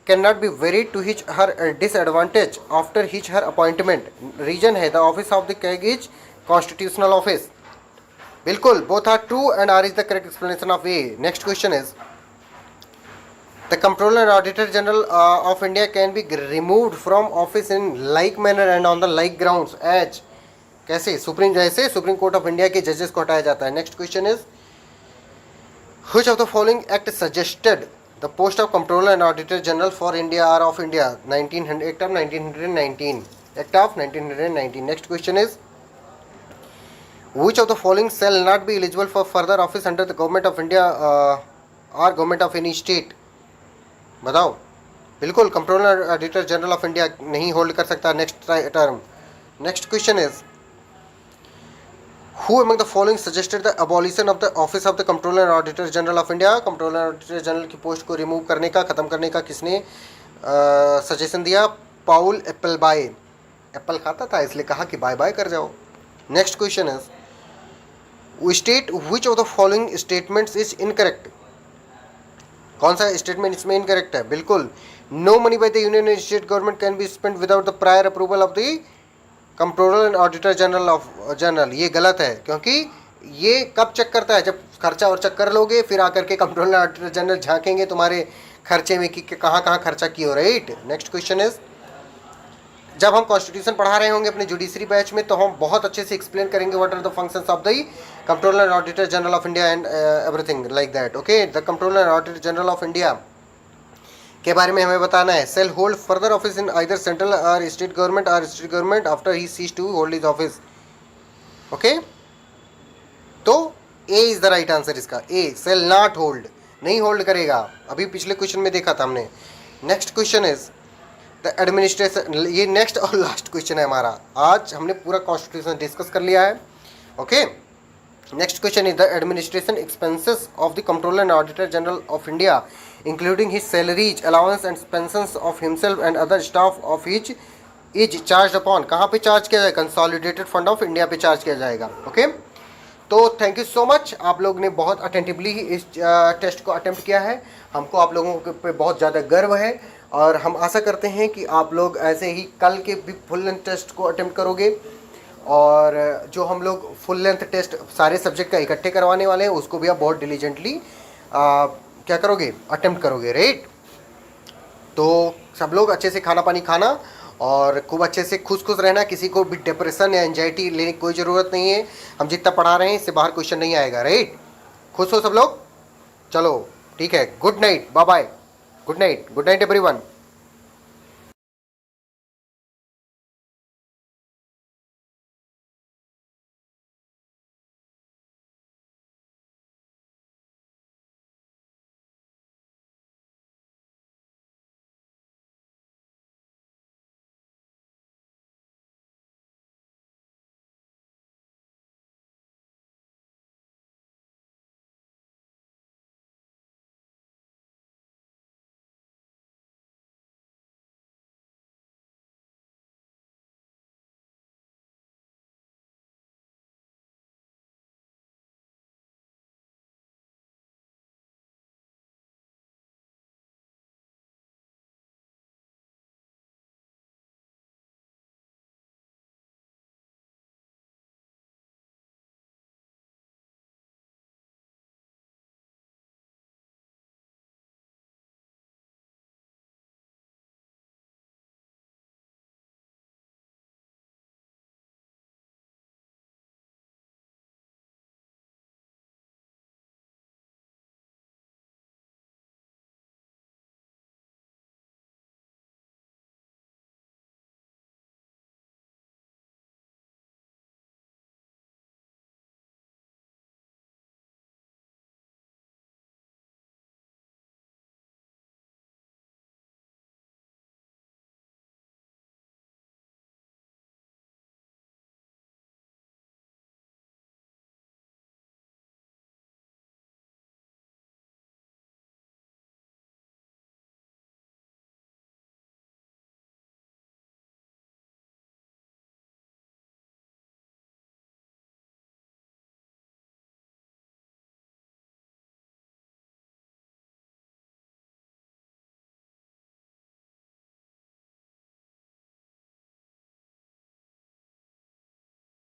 can not be varied to his her disadvantage after his her appointment. Reason है the office of the CAG is constitutional office. बिल्कुल both are true and R is the correct explanation of A. Next question is the controller and auditor general of India can be removed from office in like manner and on the like grounds as. कैसे? जैसे supreme court of India के जजेस को हटाया जाता है. Next question is which of the following act suggested the post of controller and auditor general for India are of India? 1900 act of 1919. Act of 1919. Next question is which of the following shall not be eligible for further office under the government of India और government of any state? बताओ. बिल्कुल controller auditor general of India नहीं hold कर सकता next term. Next question is Who among the following suggested the abolition of the office of the Comptroller and Auditor General of India? Controller and auditor general की post को remove करने का, खत्म करने का किसने सजेशन दिया? पाउल एप्पलबाय. एप्पल खाता था इसलिए कहा कि बाय बाय कर जाओ. Next question is state which of the following statements is incorrect. कौन सा स्टेटमेंट इसमें इनकरेक्ट है? बिल्कुल no money by the union and state government can be spent without the prior approval of the controller and auditor general of general. ये गलत है क्योंकि ये कब चेक करता है? जब खर्चा और चेक कर लोगे फिर आकर के कंट्रोलर एंड ऑडिटर जनरल झांकेंगे तुम्हारे खर्चे में कि कहाँ कहाँ खर्चा किए हो. राइट. नेक्स्ट क्वेश्चन इज जब हम कॉन्स्टिट्यूशन पढ़ा रहे होंगे अपने जुडिशरी बैच में तो हम बहुत अच्छे से एक्सप्लेन करेंगे what are the functions of the controller and auditor general of India and everything like that. Okay, the controller and auditor general of India के बारे में हमें बताना है। Shall hold further office in either central और state government after he ceases to hold his office. Okay, तो A is the right answer इसका। A, shall not hold, नहीं होल्ड करेगा। अभी पिछले क्वेश्चन में देखा था हमने। Next question is the administration, ये नेक्स्ट और लास्ट क्वेश्चन है हमारा। आज हमने पूरा कॉन्स्टिट्यूशन डिस्कस कर लिया है। Okay, next question is the administration expenses of the controller and auditor general of India including his salaries allowance and pensions of himself and other staff of his is charge upon. कहाँ पे charge किया जाएगा? Consolidated fund of India पे charge किया जाएगा। Okay, तो thank you so much, आप लोग ने बहुत अटेंटिवली इस टेस्ट को अटेम्प्ट किया है। हमको आप लोगों के पे बहुत ज़्यादा गर्व है और हम आशा करते हैं कि आप लोग ऐसे ही कल के भी फुल लेंथ टेस्ट को अटेम्प्ट करोगे और जो हम लोग फुल लेंथ टेस्ट सारे सब्जेक्ट का इकट्ठे करवाने वाले हैं उसको भी आप बहुत डिलीजेंटली क्या करोगे? अटेम्प्ट करोगे, राइट। तो सब लोग अच्छे से खाना पानी खाना और खूब अच्छे से खुश रहना। किसी को भी डिप्रेशन या एंजाइटी लेने की कोई ज़रूरत नहीं है। हम जितना पढ़ा रहे हैं इससे बाहर क्वेश्चन नहीं आएगा, राइट। खुश हो सब लोग? चलो ठीक है, good night, bye bye, good night everyone.